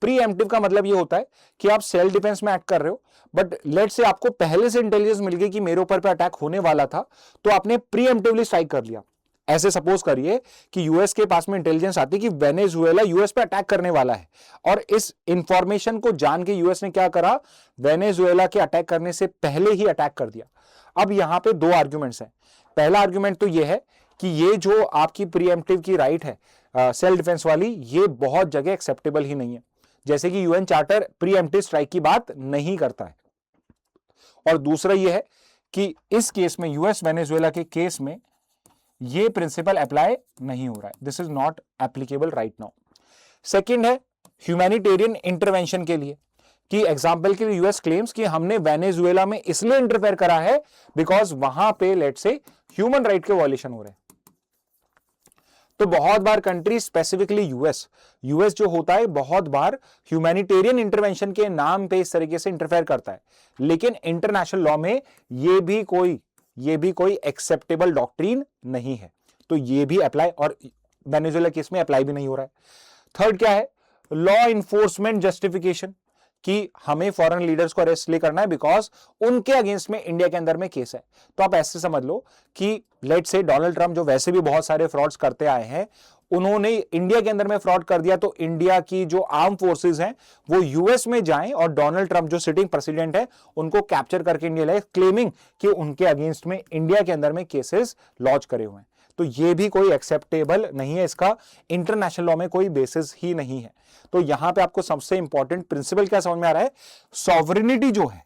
प्रीएम्प्टिव का मतलब ये होता है कि आप सेल्फ डिफेंस में एक्ट कर रहे हो बट लेट्स से आपको पहले से इंटेलिजेंस मिल गई कि मेरे ऊपर पे अटैक होने वाला था, तो आपने प्रीएम्प्टिवली स्ट्राइक कर लिया। ऐसे सपोज करिए कि यूएस के पास में इंटेलिजेंस आती कि वेनेजुएला यूएस पे अटैक करने वाला है, और इस इंफॉर्मेशन को जान के यूएस ने क्या करा? वेनेजुएला के अटैक करने से पहले ही अटैक कर दिया। अब यहां पे दो आर्ग्यूमेंट्स हैं। पहला आर्ग्यूमेंट तो यह है कि ये जो आपकी प्रीएम्प्टिव की राइट है सेल्फ डिफेंस वाली, ये बहुत जगह एक्सेप्टेबल ही नहीं है। जैसे कि यूएन चार्टर प्रीएम्प्टिव स्ट्राइक की बात नहीं करता है। और दूसरा यह है कि इस केस में यूएस वेनेजुएला के केस में ये प्रिंसिपल अप्लाई नहीं हो रहा है। This is not applicable right now. Second है ह्यूमैनिटेरियन इंटरवेंशन के लिए, कि एग्जाम्पल के लिए यूएस क्लेम्स कि हमने वेनेजुएला में इसलिए इंटरफेयर करा है बिकॉज वहां पे लेट्स से ह्यूमन राइट के वॉयलेशन हो रहे हैं। तो बहुत बार कंट्री स्पेसिफिकली यूएस जो होता है बहुत बार ह्यूमैनिटेरियन इंटरवेंशन के नाम पे इस तरीके से इंटरफेयर करता है, लेकिन इंटरनेशनल लॉ में ये भी कोई एक्सेप्टेबल डॉक्ट्रीन नहीं है। तो ये भी अप्लाई, और वेनेजुएला केस में अप्लाई भी नहीं हो रहा है। थर्ड क्या है? लॉ इन्फोर्समेंट जस्टिफिकेशन, कि हमें फॉरेन लीडर्स को अरेस्ट ले करना है बिकॉज उनके अगेंस्ट में इंडिया के अंदर में केस है। तो आप ऐसे समझ लो कि लेट्स से डोनाल्ड ट्रंप जो वैसे भी बहुत सारे फ्रॉड्स करते आए हैं, उन्होंने इंडिया के अंदर में फ्रॉड कर दिया, तो इंडिया की जो आर्म फोर्सेस हैं वो यूएस में जाएं और डोनाल्ड ट्रंप जो सिटिंग प्रेसिडेंट है उनको कैप्चर करके इंडिया लाए, क्लेमिंग कि उनके अगेंस्ट में इंडिया के अंदर में केसेस लॉन्च करे हुए हैं। तो ये भी कोई एक्सेप्टेबल नहीं है, इसका इंटरनेशनल लॉ में कोई बेसिस ही नहीं है। तो यहां पे आपको सबसे इंपॉर्टेंट प्रिंसिपल क्या समझ में आ रहा है? सॉवरेनिटी जो है,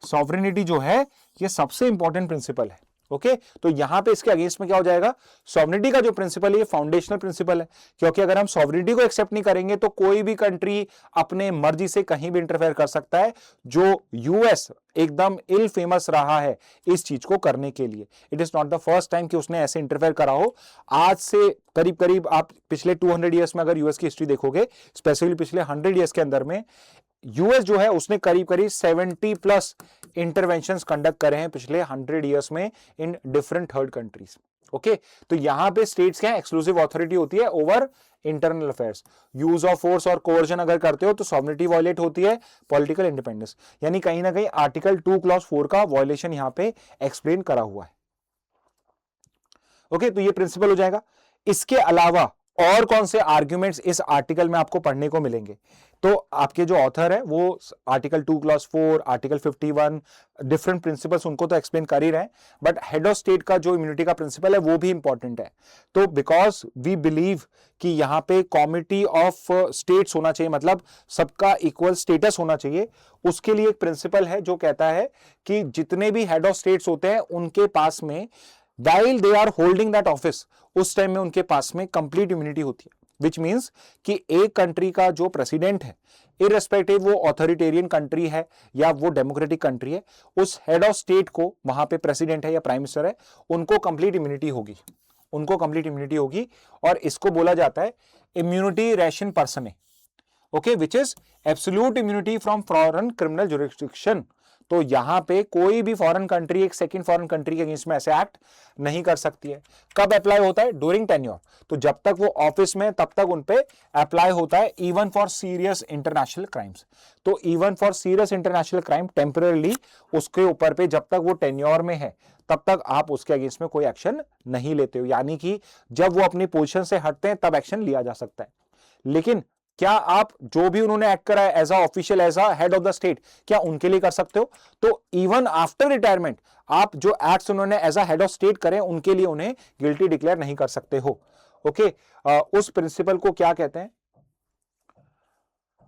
सॉवरेनिटी जो है ये सबसे इंपॉर्टेंट प्रिंसिपल है। ओके तो यहां पे इसके अगेंस्ट में क्या हो जाएगा, सॉवरेनिटी का जो प्रिंसिपल है ये फाउंडेशनल प्रिंसिपल है, क्योंकि अगर हम सॉवरेनिटी को एक्सेप्ट नहीं करेंगे तो कोई भी कंट्री अपने मर्जी से कहीं भी इंटरफेयर कर सकता है, जो यूएस एकदम इल फेमस रहा है इस चीज को करने के लिए। It is not the first time कि उसने ऐसे इंटरफेयर करा हो। आज से करीब करीब आप पिछले 200 ईयर्स में अगर यूएस की हिस्ट्री देखोगे, स्पेसिफिकली पिछले 100 ईयर्स के अंदर में यूएस जो है उसने करीब करीब 70+ इंटरवेंशंस कंडक्ट करे हैं पिछले 100 ईयर्स में in different third countries. Okay तो यहां पे स्टेट्स क्या है, एक्सक्लूसिव अथॉरिटी होती है over internal affairs. Use of force और कोवर्जन अगर करते हो तो सॉवरेनिटी वायलेट होती है, पॉलिटिकल इंडिपेंडेंस, यानी कहीं ना कहीं आर्टिकल 2 क्लॉज 4 का वायलेशन यहां पे एक्सप्लेन करा हुआ है। ओके तो ये प्रिंसिपल हो जाएगा। इसके अलावा और कौन से आर्ग्यूमेंट्स इस आर्टिकल में आपको पढ़ने को मिलेंगे, तो आपके जो ऑथर है वो article 2 clause 4, article 51, different principles उनको तो एक्सप्लेन कर ही रहे हैं, बट हेड ऑफ स्टेट का जो इम्यूनिटी का प्रिंसिपल है वो भी इंपॉर्टेंट है। तो बिकॉज वी बिलीव कि यहां पे कॉमिटी ऑफ स्टेट्स होना चाहिए, मतलब सबका इक्वल स्टेटस होना चाहिए, उसके लिए एक प्रिंसिपल है जो कहता है कि जितने भी हेड ऑफ स्टेट्स होते हैं उनके पास में while they are holding that office उस टाइम में उनके पास में कंप्लीट इम्यूनिटी होती है, विच मींस कि एक कंट्री का जो प्रेसिडेंट है, इररेस्पेक्टिव वो ऑथोरिटेरियन कंट्री है या वो डेमोक्रेटिक कंट्री है, उस हेड ऑफ स्टेट को वहां पे प्रेसिडेंट है या प्राइम मिनिस्टर है, उनको कंप्लीट इम्यूनिटी होगी, उनको कंप्लीट इम्यूनिटी होगी। और इसको बोला जाता है इम्यूनिटी रेशन पर्सने, okay, which is absolute immunity from foreign criminal jurisdiction. तो यहां पे कोई भी फॉरेन कंट्री एक सेकंड फॉरेन कंट्री के अगेंस्ट में ऐसे एक्ट नहीं कर सकती है। कब अप्लाई होता है, ड्यूरिंग टेन्योर, तो जब तक वो ऑफिस में तब तक उन पे अप्लाई होता है, even for serious international crimes. तो even for serious international crime temporary उसके ऊपर पे जब तक वो टेन्योर में है तब तक आप उसके अगेंस्ट में कोई एक्शन नहीं लेते हो, यानी कि जब वो अपनी पोजीशन से हटते हैं तब एक्शन लिया जा सकता है। लेकिन क्या आप जो भी उन्होंने एक्ट करा है as a official, as a head of the state, क्या उनके लिए कर सकते हो? तो इवन आफ्टर रिटायरमेंट आप जो एक्ट्स उन्होंने as a head of state करे उनके लिए उन्हें गिल्टी डिक्लेयर नहीं कर सकते हो। ओके उस प्रिंसिपल को क्या कहते हैं,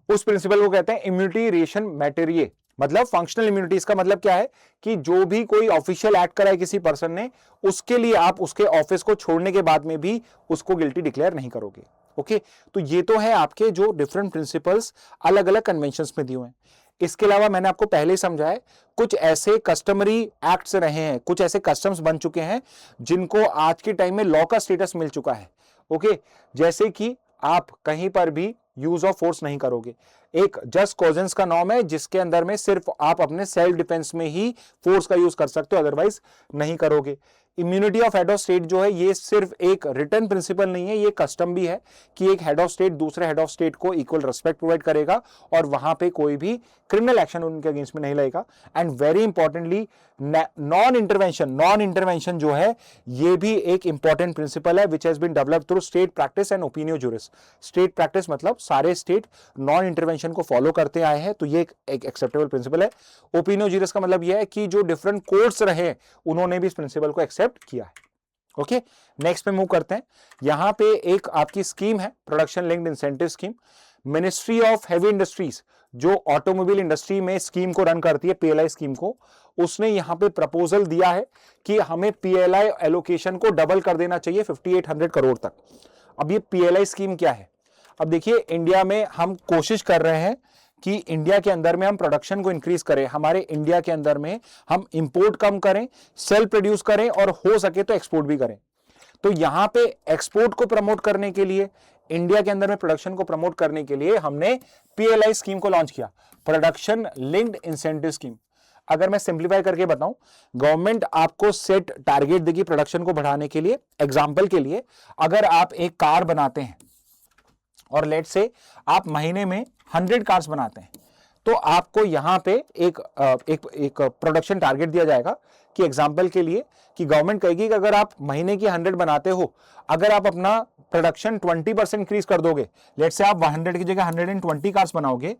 उस प्रिंसिपल को कहते हैं इम्यूनिटी रेशन मैटेरिये, मतलब फंक्शनल इम्यूनिटीज का मतलब क्या है कि जो भी कोई ऑफिशियल एक्ट करा है किसी पर्सन ने, उसके लिए आप उसके ऑफिस को छोड़ने के बाद में भी उसको गिल्टी डिक्लेयर नहीं करोगे। ओके तो ये तो है आपके जो डिफरेंट प्रिंसिपल्स अलग अलग कन्वेंशंस में दिए हुए हैं। इसके अलावा मैंने आपको पहले ही समझाया कुछ ऐसे कस्टमरी एक्ट्स रहे हैं, कुछ ऐसे कस्टम्स बन चुके हैं जिनको आज के टाइम में लॉ का स्टेटस मिल चुका है। ओके जैसे कि आप कहीं पर भी यूज ऑफ फोर्स नहीं करोगे, एक जस्ट कॉजेंस का नॉर्म है जिसके अंदर में सिर्फ आप अपने सेल्फ डिफेंस में ही फोर्स का यूज कर सकते हो, अदरवाइज नहीं करोगे। Immunity of head of state जो है ये सिर्फ एक रिटर्न प्रिंसिपल नहीं है, ये कस्टम भी है कि एक हेड ऑफ स्टेट दूसरे हेड ऑफ स्टेट को इक्वल रिस्पेक्ट प्रोवाइड करेगा और वहां पे कोई भी क्रिमिनल एक्शन उनके अगेंस्ट में नहीं लगेगा। And very importantly non intervention जो है ये भी एक इंपॉर्टेंट प्रिंसिपल है which has been developed through state practice and ओपिनियो जुरिस। स्टेट प्रैक्टिस मतलब सारे स्टेट नॉन इंटरवेंशन को फॉलो करते आए हैं, तो ये एक एक्सेप्टेबल प्रिंसिपल है। ओपिनियो जुरिस का मतलब यह है कि जो डिफरेंट कोर्ट्स रहे उन्होंने भी इस प्रिंसिपल को एक्सेप्ट किया है। ओके नेक्स्ट पे मूव करते हैं। यहां पे एक आपकी स्कीम है production linked incentive scheme. Ministry of heavy industries जो ऑटोमोबाइल इंडस्ट्री में स्कीम को रन करती है, पीएलआई स्कीम को, उसने यहां पे प्रपोजल दिया है कि हमें पीएलआई एलोकेशन को डबल कर देना चाहिए 5800 करोड़ तक। अब ये पीएलआई स्कीम क्या है? अब देखिए इंडिया में हम कोशिश कर रहे हैं कि इंडिया के अंदर में हम प्रोडक्शन को इंक्रीज करें, हमारे इंडिया के अंदर में हम इंपोर्ट कम करें, सेल्फ प्रोड्यूस करें और हो सके तो एक्सपोर्ट भी करें। तो यहां पे एक्सपोर्ट को प्रमोट करने के लिए, इंडिया के अंदर में प्रोडक्शन को प्रमोट करने के लिए हमने पीएलआई स्कीम को लॉन्च किया, प्रोडक्शन लिंक्ड इंसेंटिव स्कीम। अगर मैं सिंप्लीफाई करके बताऊं, गवर्नमेंट आपको सेट टारगेट देगी प्रोडक्शन को बढ़ाने के लिए। एग्जांपल के लिए अगर आप एक कार बनाते हैं और लेट से आप महीने में 100 कार्स बनाते हैं, तो आपको यहां पे एक प्रोडक्शन टारगेट दिया जाएगा कि एग्जांपल के लिए कि गवर्नमेंट कहेगी कि अगर आप महीने की 100 बनाते हो, अगर आप अपना प्रोडक्शन 20% इंक्रीज कर दोगे, लेट से आप 100 की जगह 120 कार्स बनाओगे,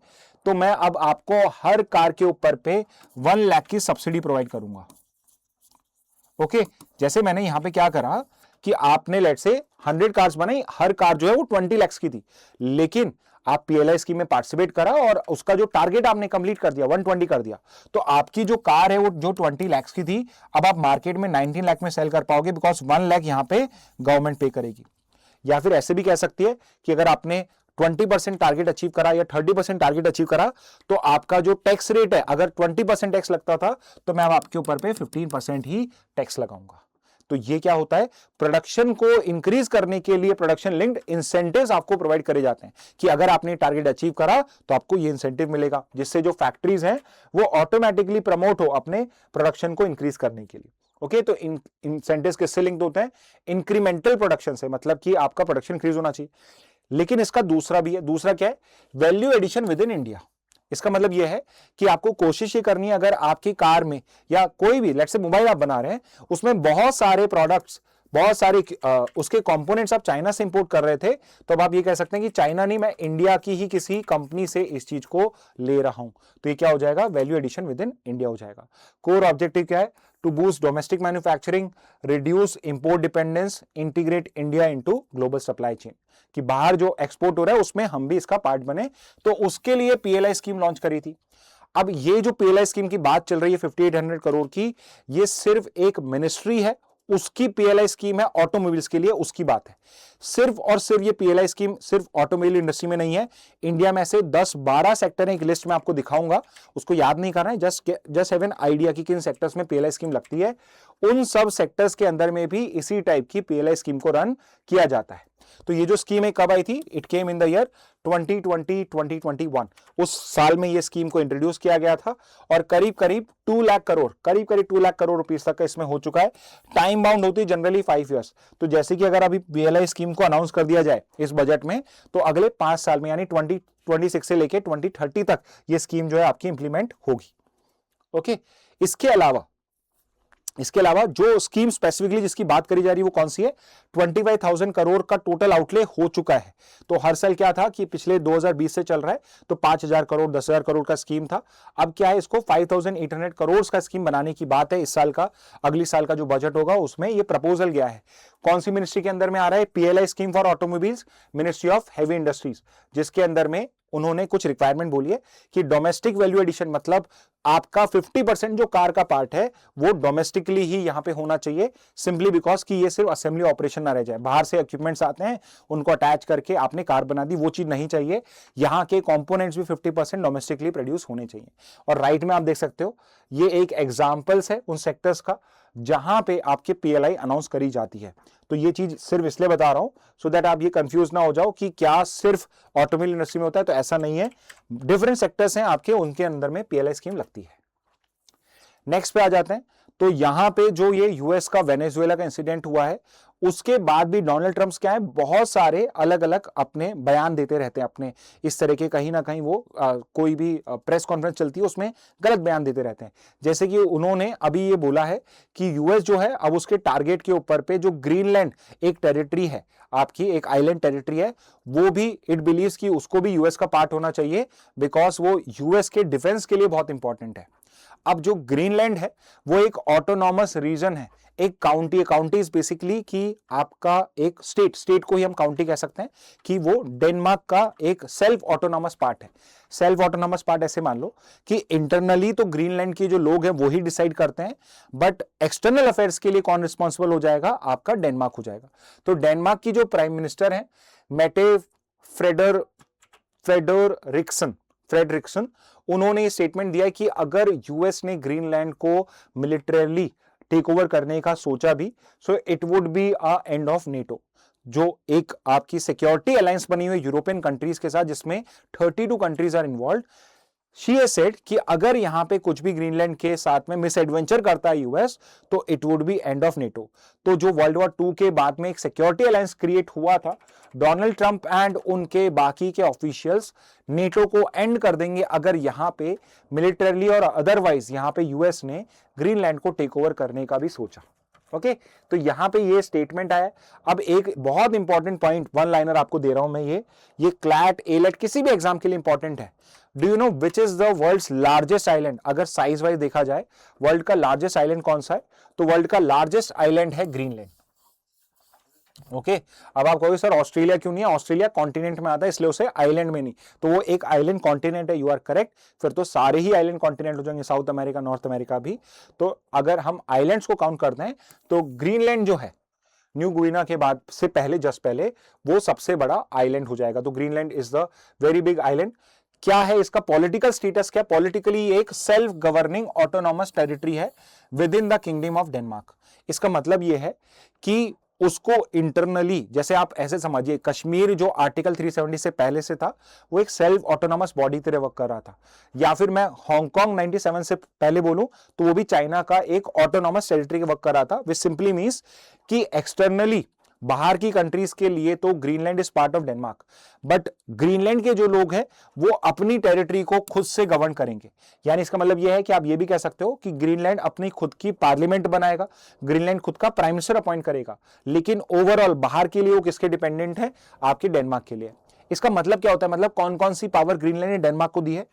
तो मैं अब आपको हर कार के ऊपर पे 1 लाख की सब्सिडी प्रोवाइड करूंगा। ओके जैसे मैंने यहां पे क्या करा कि आपने लेट से 100 कार्स बनाई, हर कार जो है वो 20 लाख की थी, लेकिन आप पीएलआई स्कीम में पार्टिसिपेट करा और उसका जो टारगेट आपने कंप्लीट कर दिया 120 कर दिया, तो आपकी जो कार है वो जो 20 लाख की थी अब आप मार्केट में 19 लाख में सेल कर पाओगे, बिकॉज 1 लाख यहां पे गवर्नमेंट पे करेगी। या फिर ऐसे भी कह सकती है कि अगर आपने 20% टारगेट अचीव करा या 30% टारगेट अचीव करा तो आपका जो टैक्स रेट है, अगर 20% टैक्स लगता था तो मैं अब आपके ऊपर पे 15% ही टैक्स लगाऊंगा। तो ये क्या होता है, प्रोडक्शन को इंक्रीज करने के लिए प्रोडक्शन लिंक्ड इंसेंटिव्स आपको प्रोवाइड करे जाते हैं कि अगर आपने टारगेट अचीव करा तो आपको ये इंसेंटिव मिलेगा, जिससे जो फैक्ट्रीज हैं वो ऑटोमेटिकली प्रमोट हो अपने प्रोडक्शन को इंक्रीज करने के लिए। ओके, तो इंसेंटिव्स किससे लिंक्ड होते हैं, इंक्रीमेंटल प्रोडक्शन से, मतलब कि आपका प्रोडक्शन इंक्रीज होना चाहिए। लेकिन इसका दूसरा भी है, दूसरा क्या है, value addition within India. इसका मतलब यह है कि आपको कोशिश ये करनी है, अगर आपकी कार में या कोई भी लेट्स से मोबाइल आप बना रहे हैं, उसमें बहुत सारे प्रोडक्ट्स, बहुत सारे उसके कंपोनेंट्स आप चाइना से इंपोर्ट कर रहे थे, तो अब आप ये कह सकते हैं कि चाइना नहीं, मैं इंडिया की ही किसी कंपनी से इस चीज को ले रहा हूं, तो ये क्या हो जाएगा, value addition within India हो जाएगा। कोर ऑब्जेक्टिव क्या है, to boost domestic manufacturing, reduce import dependence, integrate India into global supply chain, कि बाहर जो एक्सपोर्ट हो रहा है उसमें हम भी इसका पार्ट बने, तो उसके लिए पीएलआई स्कीम लॉन्च करी थी। अब ये जो पीएलआई स्कीम की बात चल रही है 5800 करोड़ की, ये सिर्फ एक मिनिस्ट्री है, उसकी पीएलआई स्कीम है ऑटोमोबाइल्स के लिए, उसकी बात है। सिर्फ और सिर्फ ये पीएलआई स्कीम सिर्फ ऑटोमोबाइल इंडस्ट्री में नहीं है, इंडिया में से 10-12 सेक्टर है, एक लिस्ट में आपको दिखाऊंगा, उसको याद नहीं करना है, जस्ट हैव एन आइडिया कि किन सेक्टर्स में पीएलआई स्कीम लगती है। उन सब सेक्टर्स के अंदर में भी इसी टाइप की पीएलआई स्कीम को रन किया जाता है। तो ये जो स्कीम है कब आई थी, it came in the year 2020-2021, उस साल में ये स्कीम को इंट्रोड्यूस किया गया था, और करीब करीब 2 लाख करोड़, करीब करीब 2 लाख करोड़ रुपीस तक का इसमें हो चुका है। टाइम बाउंड होती है जनरली 5 ईयर्स, तो जैसे कि अगर अभी पीएलआई स्कीम को अनाउंस कर दिया जाए इस बजट में, तो अगले 5 साल में यानी 2026 से लेके 2030 तक ये स्कीम जो है आपकी इंप्लीमेंट होगी। ओके, इसके अलावा जो स्कीम स्पेसिफिकली जिसकी बात करी जा रही है वो कौन सी है, 25,000 करोड़ का टोटल आउटले हो चुका है। तो हर साल क्या था कि पिछले 2020 से चल रहा है तो 5,000 करोड़ 10,000 करोड़ का स्कीम था, अब क्या है इसको 5,800 करोड़ का स्कीम बनाने की बात है। इस साल का, अगली साल का जो बजट होगा उसमें ये प्रपोजल गया है। कौन सी मिनिस्ट्री के अंदर में आ रहा है, PLI scheme for automobiles, ministry of heavy industries, जिसके अंदर में उन्होंने कुछ रिक्वायरमेंट बोली है कि डोमेस्टिक वैल्यू एडिशन, मतलब आपका 50% जो कार का पार्ट है वो डोमेस्टिकली ही यहां पे होना चाहिए, सिंपली बिकॉज कि ये सिर्फ असेंबली ऑपरेशन ना रह जाए, बाहर से इक्विपमेंट्स आते हैं उनको अटैच करके आपने कार बना दी, वो चीज नहीं चाहिए। यहां के कंपोनेंट्स भी 50% डोमेस्टिकली प्रोड्यूस होने चाहिए। और राइट में आप देख सकते हो ये एक एग्जाम्पल्स है उन सेक्टर्स का जहां पे आपके पीएलआई अनाउंस करी जाती है। तो ये चीज सिर्फ इसलिए बता रहा हूं सो दैट आप ये कंफ्यूज ना हो जाओ कि क्या सिर्फ ऑटोमोबाइल इंडस्ट्री में होता है, तो ऐसा नहीं है, डिफरेंट सेक्टर्स हैं आपके, उनके अंदर में पीएलआई स्कीम लगती है। नेक्स्ट पे आ जाते हैं, तो यहां पे जो ये यूएस का वेनेजुएला का इंसिडेंट हुआ है उसके बाद भी डोनाल्ड ट्रम्प क्या है, बहुत सारे अलग अलग अपने बयान देते रहते हैं अपने इस तरह के, कहीं ना कहीं वो कोई भी प्रेस कॉन्फ्रेंस चलती है उसमें गलत बयान देते रहते हैं। जैसे कि उन्होंने अभी ये बोला है कि यूएस जो है अब उसके टारगेट के ऊपर पे जो ग्रीनलैंड एक टेरिटरी है, आपकी एक आइलैंड टेरिटरी है, वो भी इट बिलीव्स कि उसको भी यूएस का पार्ट होना चाहिए, बिकॉज वो यूएस के डिफेंस के लिए बहुत इंपॉर्टेंट है। अब जो ग्रीनलैंड है वो एक ऑटोनॉमस रीजन है, एक काउंटी इज बेसिकली कि आपका एक स्टेट को ही हम काउंटी कह सकते हैं, कि वो डेनमार्क का एक सेल्फ ऑटोनॉमस पार्ट है। सेल्फ ऑटोनॉमस पार्ट ऐसे मान लो कि इंटरनली तो ग्रीनलैंड के जो लोग हैं वो ही डिसाइड करते हैं, बट एक्सटर्नल अफेयर्स के लिए कौन रिस्पॉन्सिबल हो जाएगा, आपका डेनमार्क हो जाएगा। तो डेनमार्क की जो प्राइम मिनिस्टर है मेटे फ्रेडरिक्सन, उन्होंने ये स्टेटमेंट दिया है कि अगर यूएस ने ग्रीनलैंड को मिलिटरली टेक ओवर करने का सोचा भी, so it would be a end of NATO, जो एक आपकी सिक्योरिटी अलायंस बनी हुई यूरोपियन कंट्रीज के साथ जिसमें 32 countries are involve. She has said कि अगर यहां पे कुछ भी ग्रीनलैंड के साथ में मिस एडवेंचर करता है यूएस तो it would be end of NATO. तो जो वर्ल्ड वॉर 2 के बाद में एक सिक्योरिटी अलायंस क्रिएट हुआ था, डोनाल्ड ट्रंप एंड उनके बाकी के ऑफिशियल्स नेटो को एंड कर देंगे अगर यहां पे मिलिटरली और अदरवाइज यहां पे यूएस ने ग्रीनलैंड को टेक ओवर करने का भी सोचा। ओके, तो यहां पे ये स्टेटमेंट आया। अब एक बहुत इंपॉर्टेंट पॉइंट, वन लाइनर आपको दे रहा हूं मैं, ये क्लैट एलेट किसी भी एग्जाम के लिए इंपॉर्टेंट है। Do you know which is the world's largest island, अगर साइज वाइज देखा जाए वर्ल्ड का लार्जेस्ट आइलैंड कौन सा है, तो वर्ल्ड का लार्जेस्ट आइलैंड है ग्रीनलैंड। ओके अब आप कहोगे सर ऑस्ट्रेलिया क्यों नहीं है, ऑस्ट्रेलिया कॉन्टिनेंट में आता है इसलिए उसे आइलैंड में नहीं, तो वो एक आइलैंड कॉन्टिनेंट है, यू आर करेक्ट। फिर तो सारे ही आइलैंड कॉन्टिनेंट हो जाएंगे, साउथ अमेरिका, नॉर्थ अमेरिका भी। तो अगर हम आइलैंड्स को काउंट करते हैं तो ग्रीनलैंड जो है न्यू गुइना के बाद से पहले, जस्ट पहले, वो सबसे बड़ा आइलैंड हो जाएगा। तो Greenland is the very big island. क्या है इसका पॉलिटिकल स्टेटस, क्या पॉलिटिकली एक सेल्फ गवर्निंग ऑटोनॉमस टेरिटरी है with in the kingdom of Denmark. इसका मतलब यह है कि उसको इंटरनली, जैसे आप ऐसे समझिए कश्मीर जो आर्टिकल 370 से पहले से था वो एक सेल्फ ऑटोनॉमस बॉडी तरह वर्क कर रहा था, या फिर मैं हांगकांग 97 से पहले बोलूं तो वो भी चाइना का एक ऑटोनॉमस टेरिटरी वर्क कर रहा था, विच सिंपली मींस कि एक्सटर्नली बाहर की कंट्रीज के लिए तो Greenland is part of Denmark, but Greenland के जो लोग हैं वो अपनी टेरिटरी को खुद से गवर्न करेंगे। यानी इसका मतलब यह है कि आप ये भी कह सकते हो कि ग्रीनलैंड अपनी खुद की पार्लियामेंट बनाएगा, ग्रीनलैंड खुद का प्राइम मिनिस्टर अपॉइंट करेगा, लेकिन ओवरऑल बाहर के लिए वो किसके डिपेंडेंट है, आपके डेनमार्क के लिए। इसका मतलब क्या होता है, मतलब कौन कौन सी पावर ग्रीनलैंड ने डेनमार्क को दी है।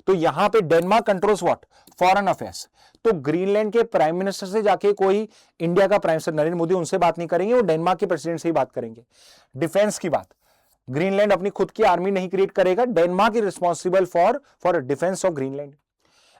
तो यहां पे Denmark controls what, foreign affairs. तो ग्रीनलैंड के प्राइम मिनिस्टर से जाके कोई इंडिया का प्राइम मिनिस्टर नरेंद्र मोदी उनसे बात नहीं करेंगे, वो डेनमार्क के प्रेसिडेंट से ही बात करेंगे। डिफेंस की बात, ग्रीनलैंड अपनी खुद की आर्मी नहीं क्रिएट करेगा, Denmark is responsible for defence of Greenland.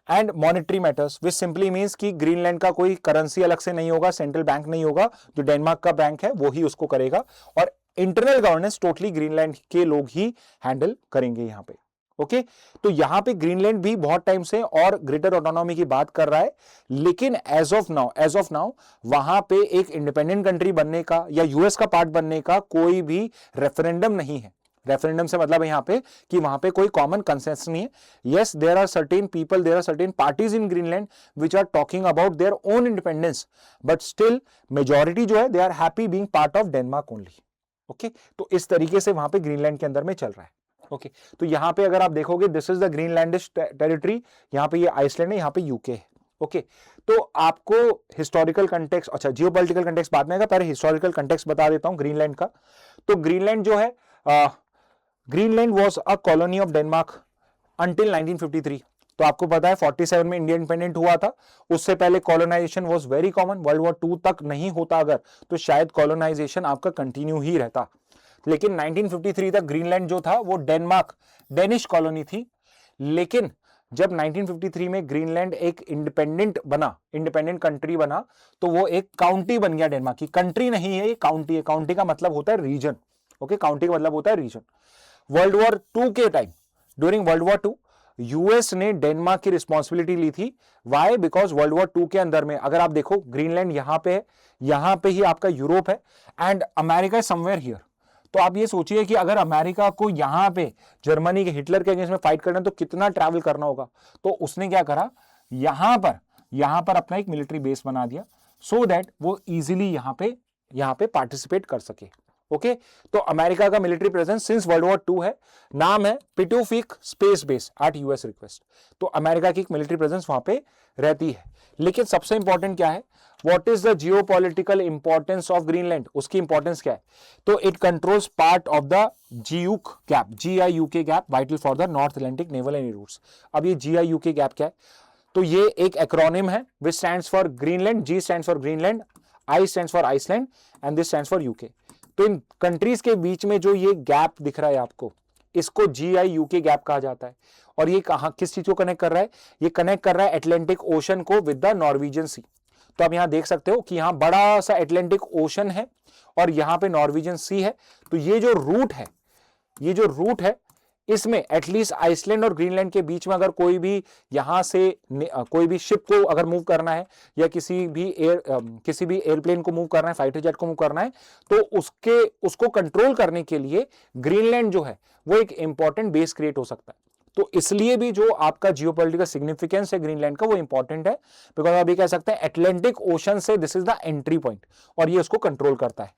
And monetary matters, which simply means कि ग्रीनलैंड का कोई करेंसी अलग से नहीं होगा, सेंट्रल बैंक नहीं होगा, जो डेनमार्क का बैंक है वो ही उसको करेगा, और इंटरनल गवर्नेंस टोटली ग्रीनलैंड के लोग ही हैंडल करेंगे यहां पे। ओके तो यहां पे ग्रीनलैंड भी बहुत टाइम से और ग्रेटर ऑटोनॉमी की बात कर रहा है, लेकिन एज ऑफ नाउ वहां पे एक इंडिपेंडेंट कंट्री बनने का या यूएस का पार्ट बनने का कोई भी रेफरेंडम नहीं है। रेफरेंडम से मतलब है यहां पे कि वहां पे कोई कॉमन कंसेंसस नहीं है। Yes, there are certain people, there are certain parties in Greenland which are talking about their own independence, but still majority जो है they are happy being part of Denmark only. Okay तो इस तरीके से वहां पे ग्रीनलैंड के अंदर में चल रहा है। ओके तो यहां पे अगर आप देखोगे दिस इज द ग्रीनलैंडिश टेरिटरी, यहां पे ये आइसलैंड है, यहां पे यूके है। ओके तो आपको हिस्टोरिकल कंटेक्स्ट, अच्छा जियोपॉलिटिकल कंटेक्स्ट बाद में आएगा, पहले हिस्टोरिकल कंटेक्स्ट बता देता हूं ग्रीनलैंड का। तो ग्रीनलैंड जो है, Greenland was a colony of Denmark until 1953। तो आपको पता है 47 में इंडिया इंडिपेंडेंट हुआ था, उससे पहले colonisation was very common. World war 2 तक नहीं होता अगर, तो शायद कॉलोनाइजेशन आपका कंटिन्यू ही रहता, लेकिन 1953 तक ग्रीनलैंड जो था वो डेनमार्क, डेनिश कॉलोनी थी। लेकिन जब 1953 में ग्रीनलैंड एक इंडिपेंडेंट बना, इंडिपेंडेंट कंट्री बना, तो वो एक काउंटी बन गया डेनमार्क की। कंट्री नहीं है, ये काउंटी है। काउंटी का मतलब होता है रीजन। ओके काउंटी का मतलब होता है रीजन। वर्ल्ड वॉर 2 के time, during world war 2 US ने डेनमार्क की रिस्पॉन्सिबिलिटी ली थी। वाई? बिकॉज वर्ल्ड वॉर 2 के अंदर में अगर आप देखो ग्रीनलैंड यहां पे है, यहां पे ही आपका यूरोप है and America is somewhere here. तो आप ये सोचिए कि अगर अमेरिका को यहां पे जर्मनी के, हिटलर के अगेंस्ट में फाइट करना है तो कितना ट्रैवल करना होगा। तो उसने क्या करा, यहां पर अपना एक मिलिट्री बेस बना दिया, सो दैट वो इजीली यहां पे पार्टिसिपेट कर सके। ओके तो अमेरिका का military presence since world war 2 है, नाम है Pituffik space base at US request. तो अमेरिका की एक मिलिट्री प्रेजेंस वहां पे रहती है। लेकिन सबसे इंपॉर्टेंट क्या है, what is the geopolitical importance of Greenland, उसकी इंपॉर्टेंस क्या है। तो it controls part of the GIUK gap, GIUK gap, vital for the North Atlantic naval energy routes. अब ये GIUK गैप क्या है, तो ये एक एक्रोनिम है which stands for Greenland, G stands for Greenland, I stands for Iceland and this stands for UK. तो इन कंट्रीज के बीच में जो ये गैप दिख रहा है आपको, इसको GIUK गैप कहा जाता है। और ये कहां, किस चीज को कनेक्ट कर रहा है, ये कनेक्ट कर रहा है अटलांटिक ओशन को विद द नॉर्वेजियन सी। तो आप यहां देख सकते हो कि यहां बड़ा सा अटलांटिक ओशन है और यहां पे नॉर्वेजियन सी है। तो ये जो रूट है, इसमें एटलीस्ट आइसलैंड और ग्रीनलैंड के बीच में अगर कोई भी यहां से कोई भी शिप को अगर मूव करना है या किसी भी एयरप्लेन को मूव करना है, फाइटर जेट को मूव करना है, तो उसको कंट्रोल करने के लिए ग्रीनलैंड जो है वो एक इंपॉर्टेंट बेस क्रिएट हो सकता है। तो इसलिए भी जो आपका जियोपॉलिटिकल सिग्निफिकेंस है ग्रीनलैंड का वो इंपॉर्टेंट है, बिकॉज आप ये कह सकते हैं अटलांटिक ओशन से this is the entry point और ये उसको कंट्रोल करता है।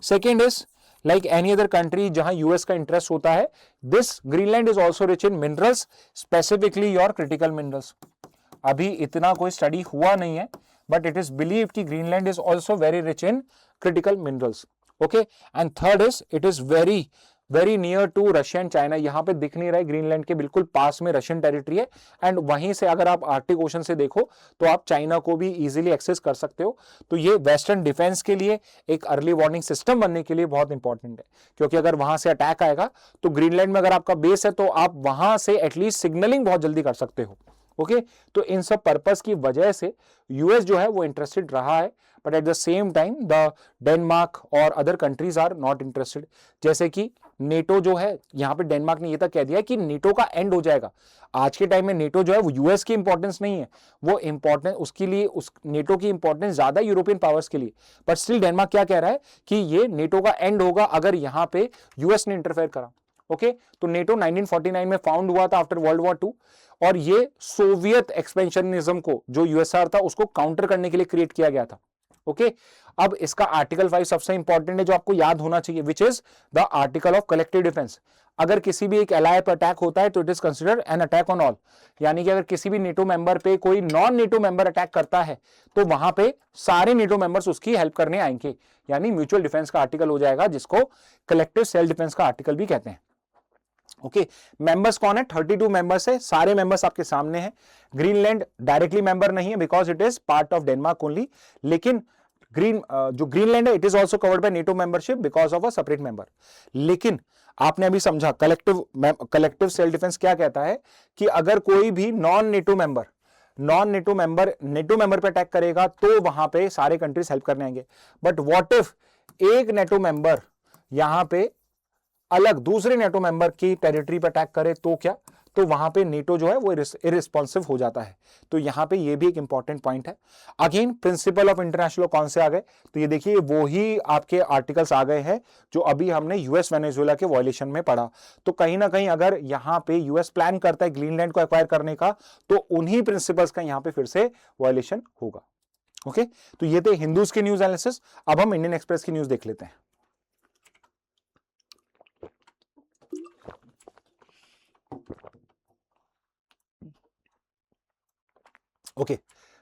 Second is like any other country जहां यूएस का इंटरेस्ट होता है, this Greenland is also rich in minerals, specifically your critical minerals. अभी इतना कोई स्टडी हुआ नहीं है, बट इट इज बिलीव्ड कि Greenland is also very rich in critical minerals. Okay and third is it is very very near to Russia and China. यहां पे दिख नहीं रहा है, ग्रीनलैंड के बिल्कुल पास में रशियन टेरिटरी है, एंड वहीं से अगर आप आर्कटिक ओशन से देखो तो आप चाइना को भी इजीली एक्सेस कर सकते हो। तो ये वेस्टर्न डिफेंस के लिए एक अर्ली वार्निंग सिस्टम बनने के लिए बहुत इंपॉर्टेंट है, क्योंकि अगर वहां से अटैक आएगा तो ग्रीनलैंड में अगर आपका बेस है तो आप वहां से एटलीस्ट सिग्नलिंग बहुत जल्दी कर सकते हो। ओके, तो इन सब पर्पस की वजह से यूएस जो है वो इंटरेस्टेड रहा है, but at the same time the Denmark और other countries are not interested. जैसे कि नेटो जो है, यहां पे डेनमार्क ने ये तक कह दिया कि नेटो का एंड हो जाएगा। आज के टाइम में नेटो जो है वो यूएस की इंपॉर्टेंस नहीं है, वो इंपॉर्टेंस उसके लिए, उस नेटो की इंपॉर्टेंस ज्यादा यूरोपियन पावर्स के लिए। बट स्टिल डेनमार्क क्या कह रहा है कि ये नेटो का एंड होगा अगर यहां पे यूएस ने इंटरफेयर करा। ओके, तो नेटो 1949 में फाउंड हुआ था आफ्टर वर्ल्ड वॉर II, और ये सोवियत एक्सपेंशनिज्म को, जो यूएसआर था, उसको काउंटर करने के लिए क्रिएट किया गया था। ओके, अब इसका आर्टिकल 5 सबसे इंपॉर्टेंट है जो आपको याद होना चाहिए, विच is the article of collective defence. अगर किसी भी एक एलाय पर अटैक होता है तो it is considered an attack on all, यानी कि अगर किसी भी नेटो मेंबर पे कोई नॉन नेटो मेंबर अटैक करता है तो वहां पे सारे नेटो मेंबर्स उसकी हेल्प करने आएंगे, यानी म्यूचुअल डिफेंस का आर्टिकल हो जाएगा, जिसको कलेक्टिव सेल्फ डिफेंस का आर्टिकल भी कहते हैं। ओके, मेंबर्स कौन है? 32 मेंबर्स है, सारे मेंबर्स आपके सामने हैं। ग्रीनलैंड डायरेक्टली मेंबर नहीं है because it is part of Denmark only, लेकिन जो ग्रीनलैंड है it is also covered by NATO membership because of a separate member. लेकिन आपने अभी समझा कलेक्टिव सेल्फ डिफेंस क्या कहता है कि अगर कोई भी non NATO member NATO member पे अटैक करेगा तो वहां पे सारे कंट्रीज हेल्प करने आएंगे। बट व्हाट इफ एक नेटो मेंबर यहां पे अलग दूसरे नेटो मेंबर की टेरिटरी पर अटैक करे तो क्या? तो वहां पे नेटो जो है वो इररिस्पॉन्सिव हो जाता है। तो यहां पे ये भी एक इंपॉर्टेंट पॉइंट है। अगेन प्रिंसिपल ऑफ इंटरनेशनल कौन से आ गए? तो ये देखिए वो ही आपके आर्टिकल्स आ गए हैं जो अभी हमने यूएस वेनेजुएला के वायलेशन में पढ़ा। तो कहीं ना कहीं अगर यहां पे यूएस प्लान करता है ग्रीनलैंड को एक्वायर करने का तो उन्हीं प्रिंसिपल्स का यहां पे फिर से वायलेशन होगा। ओके, तो ये थे हिंदूज के न्यूज एनालिसिस। अब हम इंडियन एक्सप्रेस की न्यूज देख लेते हैं। ओके,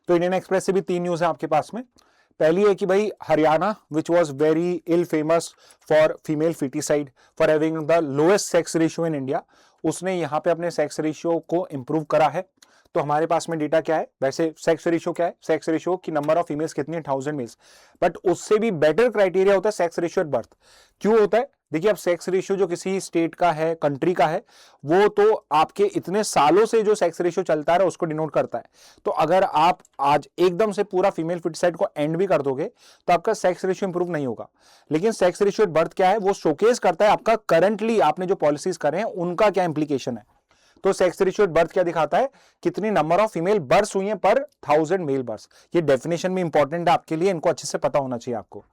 तो इंडियन एक्सप्रेस से भी 3 न्यूज है आपके पास में। पहली है कि भाई Haryana which was very ill famous for female foeticide for having the lowest sex ratio in India, उसने यहां पे अपने सेक्स रेशियो को इंप्रूव करा है। तो हमारे पास में डेटा क्या है? वैसे सेक्स रेशियो क्या है? सेक्स रेशियो की नंबर ऑफ फीमेल्स कितनी है? 1000 मेल्स। बट उससे भी बेटर क्राइटेरिया होता है सेक्स रेशियो एट बर्थ। क्यों होता है? देखिए, अब सेक्स रेशियो जो किसी स्टेट का है, कंट्री का है, वो तो आपके इतने सालों से जो सेक्स रेशियो चलता है उसको डिनोट करता है। तो अगर आप आज एकदम से पूरा फीमेल फिटिसाइड को एंड भी कर दोगे तो आपका सेक्स रेशियो इंप्रूव नहीं होगा। लेकिन सेक्स रेशियो एट बर्थ क्या है? वो शोकेस करता है आपका करंटली आपने जो पॉलिसीज करे हैं उनका क्या इंप्लीकेशन है। तो सेक्स रेशियो एट बर्थ क्या दिखाता है? कितनी नंबर ऑफ फीमेल बर्थ हुई है पर 1000 मेल बर्थ। ये डेफिनेशन भी इंपॉर्टेंट है आपके लिए, इनको अच्छे से पता होना चाहिए आपको।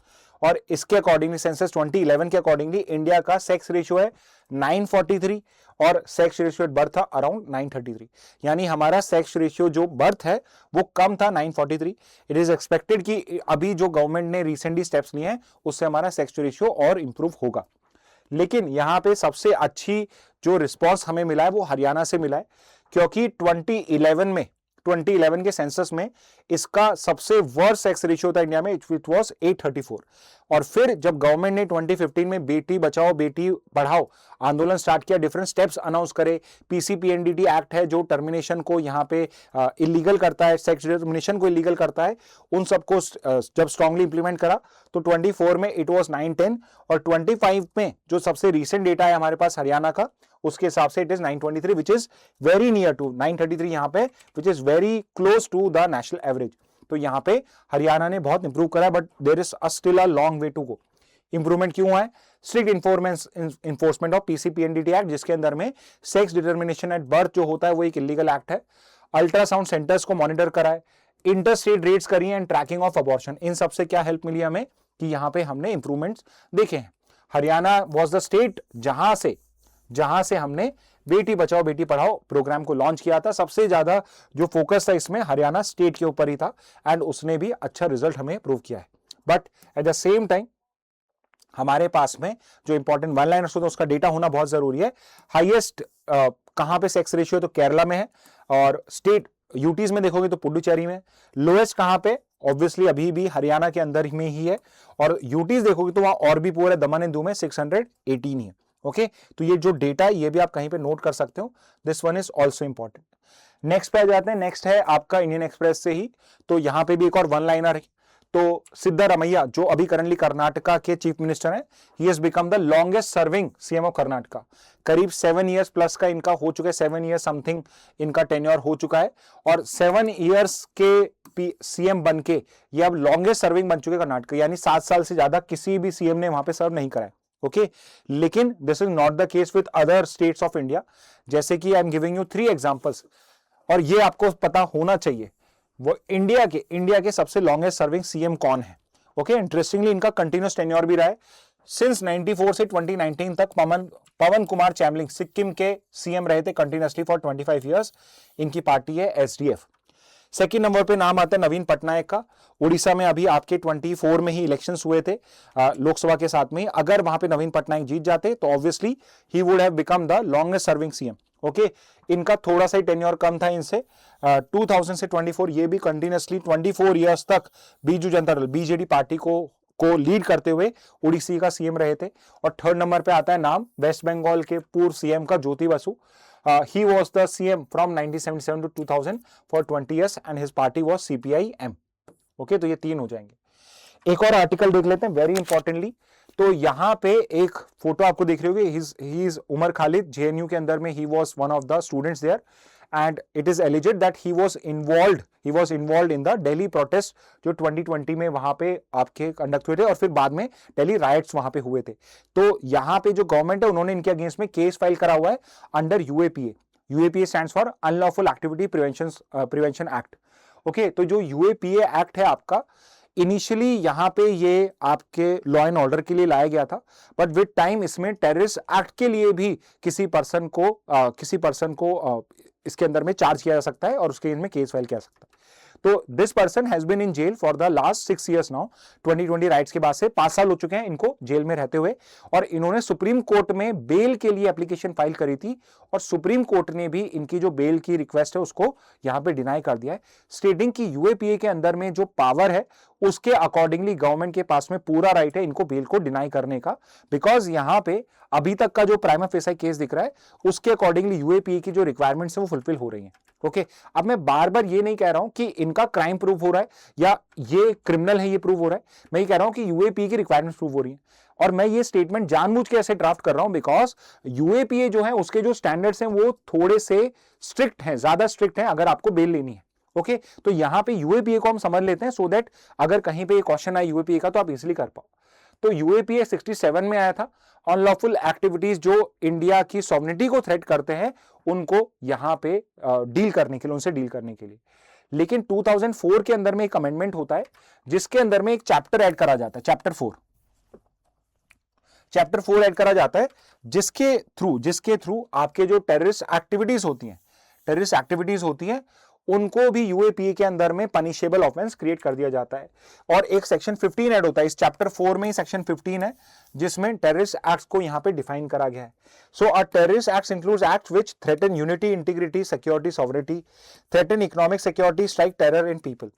और इसके अकॉर्डिंगली सेंसस 2011 के अकॉर्डिंगली इंडिया का सेक्स रेशियो है 943 और सेक्स रेशियो एट बर्थ था अराउंड 933, यानी हमारा सेक्स रेशियो जो बर्थ है वो कम था 943। इट इज एक्सपेक्टेड कि अभी जो गवर्नमेंट ने रिसेंटली स्टेप्स लिए हैं उससे हमारा सेक्स रेशियो और इंप्रूव होगा। लेकिन यहां पे सबसे अच्छी जो रिस्पॉन्स हमें मिला है वो हरियाणा से मिला है, क्योंकि 2011 के सेंसस में इसका सबसे वर्स्ट सेक्स रेशियो था इंडिया में, इट वाज 834। और फिर जब गवर्नमेंट ने 2015 में बेटी बचाओ बेटी पढ़ाओ आंदोलन स्टार्ट किया, डिफरेंट स्टेप्स अनाउंस करे, पीसीपीएनडीटी एक्ट है जो टर्मिनेशन को यहाँ पे इलीगल करता है, सेक्स टर्मिनेशन को इलीगल करता है, उन सबको जब स्ट्रांगली इंप्लीमेंट करा तो 24 में इट वाज 910 और 25 में जो सबसे रीसेंट डेटा है हमारे पास हरियाणा का उसके हिसाब से it is 923 which is very near to 933 यहां पे, which is very close to the national average. तो यहां पे हरियाणा ने बहुत इंप्रूव करा, but there is still a long way to go. Improvement क्यों है? Strict enforcement of PCPNDT act, जिसके अंदर में सेक्स डिटर्मिनेशन एट बर्थ जो होता है वो एक इलीगल एक्ट है। अल्ट्रासाउंड सेंटर्स को मॉनिटर कराए, इंटर स्टेट रेट्स करी एंड ट्रैकिंग ऑफ अबॉर्शन। इन सबसे क्या हेल्प मिली हमें कि यहां पे हमने इंप्रूवमेंट्स देखे हैं। हरियाणा वाज द स्टेट जहां से हमने बेटी बचाओ बेटी पढ़ाओ प्रोग्राम को लॉन्च किया था। सबसे ज्यादा जो फोकस था इसमें हरियाणा स्टेट के ऊपर ही था एंड उसने भी अच्छा रिजल्ट हमें प्रूव किया है। But at the same time हमारे पास में जो इंपॉर्टेंट वन लाइनर्स होता है उसका डेटा होना बहुत जरूरी है। हाईएस्ट कहां पे सेक्स रेशियो? तो केरला में है, और स्टेट यूटीज में देखोगे तो पुडुचेरी में। लोएस्ट कहां पे? ऑब्वियसली अभी भी हरियाणा के अंदर में ही है, और यूटीज देखोगे तो वहां और भी पूरे दमन एंड दीव में 618 ही है। ओके तो ये जो डेटा ये भी आप कहीं पे नोट कर सकते हो, this one is also important. Next पे आ जाते हैं, नेक्स्ट है आपका इंडियन एक्सप्रेस से ही, तो यहां पे भी एक और वन लाइनर है। तो सिद्धारमैया जो अभी करंटली कर्नाटका के चीफ मिनिस्टर हैं, he has become the longest serving CM of Karnataka. करीब 7 इयर्स प्लस का इनका हो चुका है, 7 इयर्स समथिंग इनका टेन्योर हो चुका है, और 7 इयर्स के सीएम बन के ये अब लॉन्गेस्ट सर्विंग बन चुके कर्नाटक, यानी 7 साल से ज्यादा किसी भी सीएम ने वहां पे सर्व नहीं करा है। ओके लेकिन this is not the case with other states of India, जैसे कि I am giving you 3 examples, और ये आपको पता होना चाहिए वो इंडिया के सबसे लॉन्गेस्ट सर्विंग सीएम कौन है। ओके इंटरेस्टिंगली इनका कंटिन्यूस टेन्योर भी रहा है, सिंस 94 से 2019 तक पवन कुमार चैमलिंग सिक्किम के सीएम रहे थे कंटिन्यूसली फॉर 25 इयर्स। इनकी पार्टी है एसडीएफ। सेकंड नंबर पे नाम आता है नवीन पटनायक का। उड़ीसा में अभी आपके 24 में ही इलेक्शंस हुए थे लोकसभा के साथ में, अगर वहां पे नवीन पटनायक जीत जाते तो obviously he would have become the longest serving CM. Okay इनका थोड़ा सा ही टेन्योर कम था इनसे, 2000 से 24 ये भी कंटिन्यूसली 24 इयर्स तक बीजू जनता दल बीजेडी पार्टी को लीड करते हुए उड़ीसा का सीएम रहे थे। और थर्ड नंबर पे आता है नाम वेस्ट बंगाल के पूर्व सीएम का Jyoti Basu. He was the CM from 1977 to 2000 for 20 years and his party was CPI-M. Okay तो ये 3 हो जाएंगे। एक और आर्टिकल देख लेते हैं वेरी इंपॉर्टेंटली, तो यहां पे एक फोटो आपको दिख रही होगी, he is Umar Khalid, JNU के अंदर में he was one of the students there and it is alleged that he was involved in the Delhi protest जो 2020 में वहां पे आपके कंडक्ट हुए थे, और फिर बाद में दिल्ली राइट्स वहां पे हुए थे। तो यहां पे जो गवर्नमेंट है उन्होंने इनके अगेंस्ट में केस फाइल करा हुआ है under UAPA stands for unlawful activity prevention act. Okay तो जो यूएपीए एक्ट है आपका, इनिशियली यहां पे ये आपके लॉ एंड ऑर्डर के लिए लाया गया था, बट विद टाइम इसमें टेररिस्ट एक्ट के लिए भी किसी पर्सन को इसके अंदर में चार्ज किया जा सकता है और उसके में केस फाइल किया जा सकता है। तो this person has been in jail for the last 6 years now. 2020 riots के बाद से 5 साल हो चुके हैं इनको जेल में रहते हुए, और इन्होंने सुप्रीम कोर्ट में बेल के लिए एप्लीकेशन फाइल करी थी, और सुप्रीम कोर्ट ने भी इनकी जो बेल की रिक्वेस्ट है उसको यहां पे डिनाई कर दिया है, स्टेटिंग की यूएपीए के अंदर में जो पावर है उसके अकॉर्डिंगली गवर्नमेंट के पास में पूरा राइट है इनको बेल को डिनाई करने का, बिकॉज यहां पे अभी तक का जो प्राइमा फेसी केस दिख रहा है उसके अकॉर्डिंगली यूएपीए की जो रिक्वायरमेंट्स है वो फुलफिल हो रही है। ओके अब मैं बार बार ये नहीं कह रहा हूं कि इनका क्राइम प्रूव हो रहा है या ये क्रिमिनल है ये प्रूव हो रहा है, मैं ये कह रहा हूं कि यूएपीए की रिक्वायरमेंट्स प्रूव हो रही है, और मैं ये स्टेटमेंट जानबूझ के ऐसे ड्राफ्ट कर रहा हूं बिकॉज यूएपीए जो है उसके जो स्टैंडर्ड्स हैं वो थोड़े से स्ट्रिक्ट हैं, ज्यादा स्ट्रिक्ट हैं अगर आपको बेल लेनी है। ओके तो यहां पे यूएपीए को हम समझ लेते हैं सो दैट अगर कहीं पे ये क्वेश्चन आए यूएपीए का तो आप इजिली कर पाओ। तो यूएपीए 67 में आया था, अनलॉफुल एक्टिविटीज जो इंडिया की सॉवरेनिटी को थ्रेट करते हैं उनको यहां पे डील करने के लिए, उनसे डील करने के लिए। लेकिन 2004 के अंदर में एक अमेंडमेंट होता है जिसके अंदर में एक चैप्टर ऐड करा जाता है, चैप्टर 4 ऐड करा जाता है जिसके थ्रू आपके जो टेररिस्ट एक्टिविटीज होती हैं उनको भी यूएपीए के अंदर में पनिशेबल ऑफेंस क्रिएट कर दिया जाता है, और एक सेक्शन 15 ऐड होता है इस चैप्टर 4 में ही सेक्शन 15 है जिसमें टेररिस्ट एक्ट्स को यहां पे डिफाइन करा गया है। So a terrorist acts includes acts which threaten unity, integrity, security, sovereignty, threaten economic security, strike terror in people.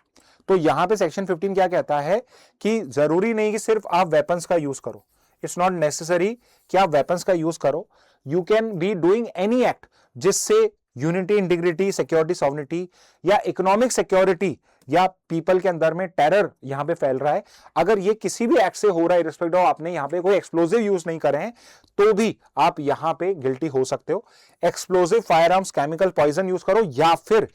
तो यहां पे सेक्शन 15 क्या कहता है कि जरूरी नहीं कि सिर्फ आप वेपन्स का यूज करो, इट्स नॉट नेसेसरी कि आप वेपन्स का यूज करो, you can be doing any act जिससे यूनिटी, इंटीग्रिटी, सिक्योरिटी, सॉवरेनिटी या इकोनॉमिक सिक्योरिटी या पीपल के अंदर में टेरर यहां पे फैल रहा है, अगर ये किसी भी एक्ट से हो रहा है रिस्पेक्ट ऑफ आपने यहां पे कोई एक्सप्लोजिव यूज नहीं करे हैं तो भी आप यहां पे गिल्टी हो सकते हो। Explosive, firearms, chemical poison use करो या फिर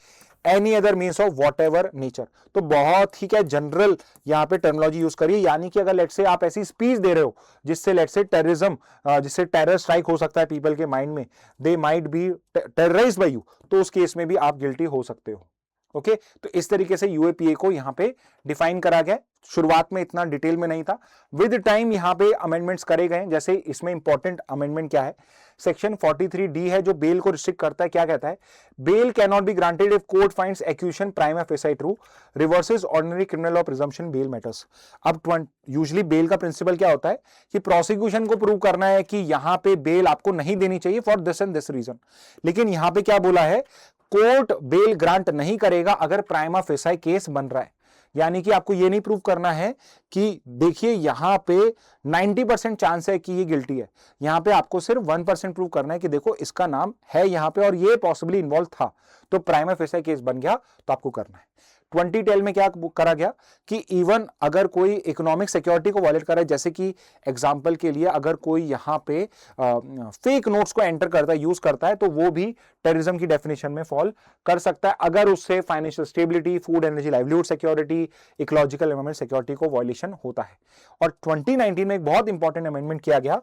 any other means of whatever nature. तो बहुत ही क्या जनरल यहाँ पे टर्मिनोलॉजी यूज करिए, यानी कि अगर लेट से आप ऐसी स्पीच दे रहे हो जिससे लेट से टेररिज्म, जिससे टेरर स्ट्राइक हो सकता है पीपल के माइंड में, they might be terrorised by you, तो उस केस में भी आप गिल्टी हो सकते हो। ओके तो इस तरीके से यूएपीए को यहां पे डिफाइन करा गया। शुरुआत में इतना डिटेल में नहीं था, विद टाइम यहां पे अमेंडमेंट्स करे गए, जैसे इसमें इंपॉर्टेंट अमेंडमेंट क्या है, सेक्शन 43D है जो बेल को रिस्ट्रिक्ट करता है। क्या कहता है, bail can not be granted if court finds accusation prima facie true, reverses ordinary criminal law presumption bail matters. अब यूजुअली बेल का प्रिंसिपल क्या होता है कि प्रोसिक्यूशन को प्रूव करना है कि यहां पे बेल आपको नहीं देनी चाहिए for this and this reason, लेकिन यहां पे क्या बोला है, कोर्ट बेल ग्रांट नहीं करेगा अगर प्राइमा फेसी केस बन रहा है, यानी कि आपको ये नहीं प्रूव करना है कि देखिए यहां पे 90% चांस है कि ये गिल्टी है, यहां पे आपको सिर्फ 1% प्रूव करना है कि देखो इसका नाम है यहां पे और ये पॉसिबली इन्वॉल्व था, तो प्राइमा फेसी केस बन गया, तो आपको करना है। 2010 में क्या करा गया कि इवन अगर कोई इकोनॉमिक सिक्योरिटी को वायलेट करे, जैसे कि एग्जांपल के लिए अगर कोई यहां पे फेक नोट्स को एंटर करता है, यूज करता है, तो वो भी टेररिज्म की डेफिनेशन में फॉल कर सकता है, अगर उससे financial stability, food energy livelihood security, ecological environment security को वायलेशन होता है। और 2019 में एक बहुत इंपॉर्टेंट अमेंडमेंट किया गया,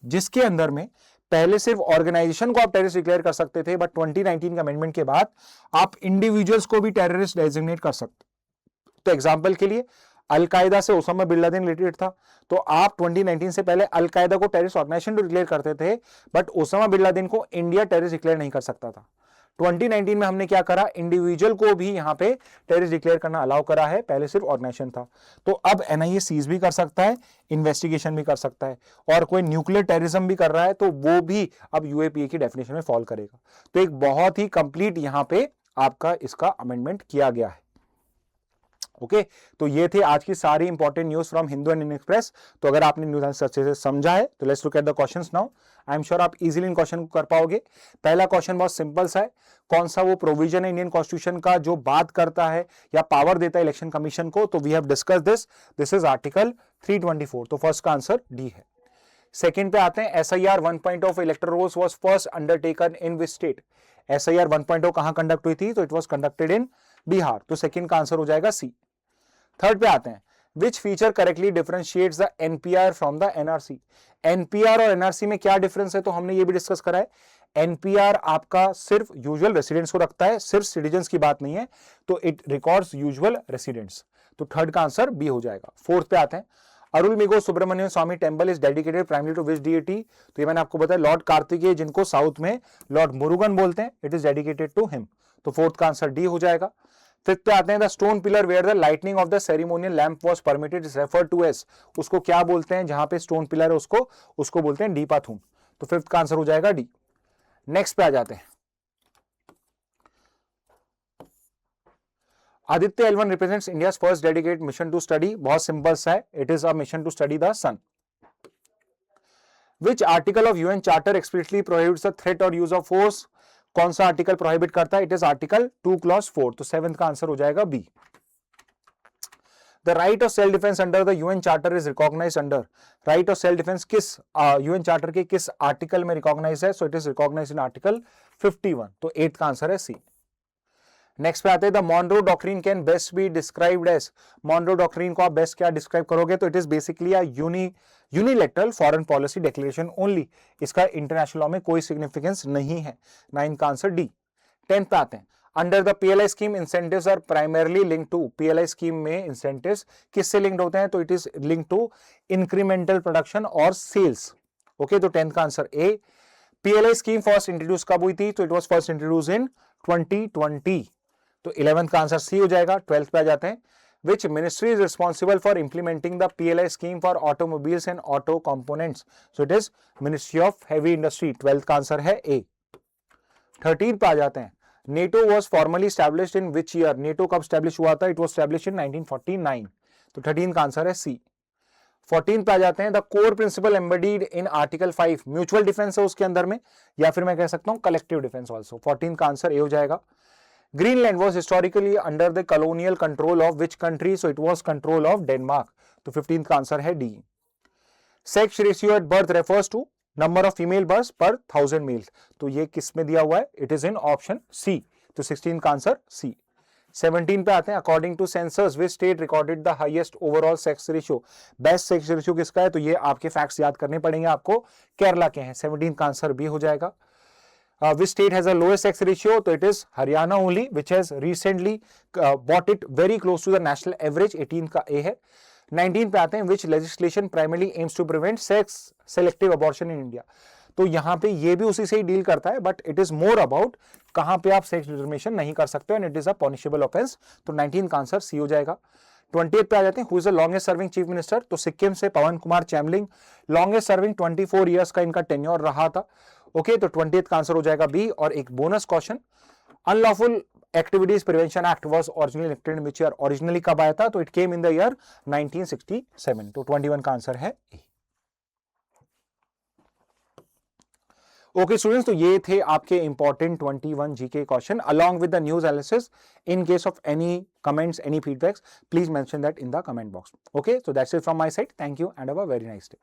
जिसके अंदर में पहले सिर्फ ऑर्गेनाइजेशन को आप टेररिस्ट डिक्लेयर कर सकते थे, बट 2019 के अमेंडमेंट के बाद आप इंडिविजुअल्स को भी टेररिस्ट डेजिग्नेट कर सकते। तो एग्जांपल के लिए अलकायदा से ओसामा बिन लादेन रिलेटेड था, तो आप 2019 से पहले अलकायदा को टेररिस्ट ऑर्गेनाइजेशन डिक्लेयर करते थे, बट ओसामा बिन लादेन को इंडिया टेररिस्ट डिक्लेयर नहीं कर सकता था। 2019 में हमने क्या करा, इंडिविजुअल को भी यहां पे टेररिस्ट डिक्लेयर करना अलाउ करा है, पहले सिर्फ ऑर्गेनाइजेशन था। तो अब एनआईए सीज भी कर सकता है, इन्वेस्टिगेशन भी कर सकता है, और कोई न्यूक्लियर टेररिज्म भी कर रहा है तो वो भी अब यूएपीए की डेफिनेशन में फॉल करेगा। तो एक बहुत ही कंप्लीट यहां पे आपका इसका अमेंडमेंट किया गया है। ओके तो ये थे आज की सारी important news from Hindu and Indian express. तो अगर आपने न्यूज आंसर अच्छे से समझा है तो let's look at the questions now. I am sure आप इजीली इन क्वेश्चन को कर पाओगे। पहला क्वेश्चन बहुत सिंपल सा है, कौन सा वो प्रोविजन है इंडियन कॉन्स्टिट्यूशन का जो बात करता है या पावर देता है इलेक्शन कमीशन को, तो we have discuss this is article 324, तो फर्स्ट का आंसर डी है। सेकंड पे आते हैं, SIR 1.0 electoral rolls was first undertaken in which state. SIR 1.0 कहां कंडक्ट हुई थी, तो it was conducted in Bihar, तो सेकंड का आंसर हो जाएगा सी। थर्ड पे आते हैं, which feature correctly differentiates the NPR from the NRC. NPR और एनआरसी में क्या डिफरेंस है, तो हमने ये भी डिस्कस करा है। एनपीआर आपका सिर्फ यूजुअल रेसिडेंट्स को रखता है, सिर्फ सिटीजन्स की बात नहीं है, तो इट रिकॉर्ड्स यूजुअल रेसिडेंट्स, तो थर्ड का आंसर बी हो जाएगा। फोर्थ पे आते हैं, Arulmigu Subramaniam Swamy temple is dedicated primary to which deity, तो ये मैंने आपको बताया लॉर्ड कार्तिकेय, जिनको साउथ में लॉर्ड मुरुगन बोलते हैं, it is dedicated to him, तो फोर्थ का आंसर डी हो जाएगा। फिफ्थ पे आते हैं, the stone pillar where the lightning of the ceremonial lamp was permitted is referred to as, उसको क्या बोलते हैं, जहां पे स्टोन पिलर है उसको बोलते हैं डीपाथून, तो फिफ्थ का आंसर हो जाएगा डी। नेक्स्ट पे आ जाते हैं, Aditya L1 represents India's first dedicated mission to study, बहुत सिंपल सा है, it is a mission to study the sun. Which article of UN charter explicitly prohibits the threat और यूज ऑफ फोर्स, कौन सा आर्टिकल प्रोहिबिट करता है, इट इज आर्टिकल 2 क्लॉज 4, तो सेवेंथ का आंसर हो जाएगा B. The right of self defence under the UN charter is recognised under, right of self defence किस यूएन चार्टर के किस आर्टिकल में रिकॉग्नाइज है, so it is recognised in article 51, तो 8th का आंसर है सी। नेक्स्ट पे आते हैं, the Monroe doctrine can best be described as, Monroe doctrine को आप बेस्ट क्या डिस्क्राइब करोगे, तो it is basically a unilateral foreign policy declaration only, इसका इंटरनेशनल लॉ में कोई सिग्निफिकेंस नहीं है, 9th का आंसर डी। 10th पे आते हैं, under the PLI scheme incentives are primarily linked to, PLI scheme में इंसेंटिव्स किससे लिंक्ड होते हैं, तो it is linked to incremental production और सेल्स, ओके, तो 10th का answer A. PLI scheme first introduce कब हुई थी, तो it was first introduce in 2020, तो 11th का आंसर सी हो जाएगा। 12th पे आ जाते हैं, which ministry is responsible for implementing the PLI scheme for automobiles and auto components, so it is ministry of heavy industry, 12th का आंसर है ए। 13 पे आ जाते हैं, NATO was formally established in which year, NATO कब एस्टैब्लिश हुआ था, इट वाज एस्टैब्लिश्ड इन 1949, तो 13th का आंसर है सी। 14 पे आ जाते हैं, the core principle embedded in article 5, mutual defence है उसके अंदर में, या फिर मैं कह सकता हूं कलेक्टिव डिफेंस ऑल्सो, 14th का आंसर ए हो जाएगा। Greenland was historically under the colonial control of which country, so it was control of Denmark, तो 15th का आंसर है D. Sex ratio at birth refers to number of female births per 1000 males, तो ये किस में दिया हुआ है, it is in option C, तो 16th का आंसर C। 17 पे आते हैं, according to census which state recorded the highest overall sex ratio, best sex ratio किसका है, तो ये आपके फैक्ट्स याद करने पड़ेंगे आपको, केरला के हैं, 17th का आंसर बी हो जाएगा। Which state has a lowest sex ratio, तो it is Haryana only, which has recently brought it very close to the national average, 18th का A है। 19 पे आते हैं, which legislation primarily aims to prevent sex selective abortion in India, तो यहाँ पे ये भी उसी से ही डील करता है, but it is more about कहाँ पे आप सेक्स डिस्क्रिमिनेशन नहीं कर सकते हो, and it is a punishable offence, तो 19 का आंसर सी हो जाएगा। 28 पे आ जाते हैं, who is the longest serving chief minister, तो सिक्किम से पवन कुमार चैमलिंग, लॉन्गेस्ट सर्विंग 24 ईयर्स का इनका टेन्योर रहा था, ओके, तो 28th का आंसर हो जाएगा बी। और एक bonus question, unlawful activities prevention act was originally enacted in which year? Originally कब आया था? तो it came in the year 1967. तो 21 का आंसर है ए. ओके स्टूडेंट्स, तो ये थे आपके important 21 GK question along with the news analysis. In case of any comments, any feedbacks, please mention that in the comment box. Okay, so that's it from my side. Thank you and have a very nice day.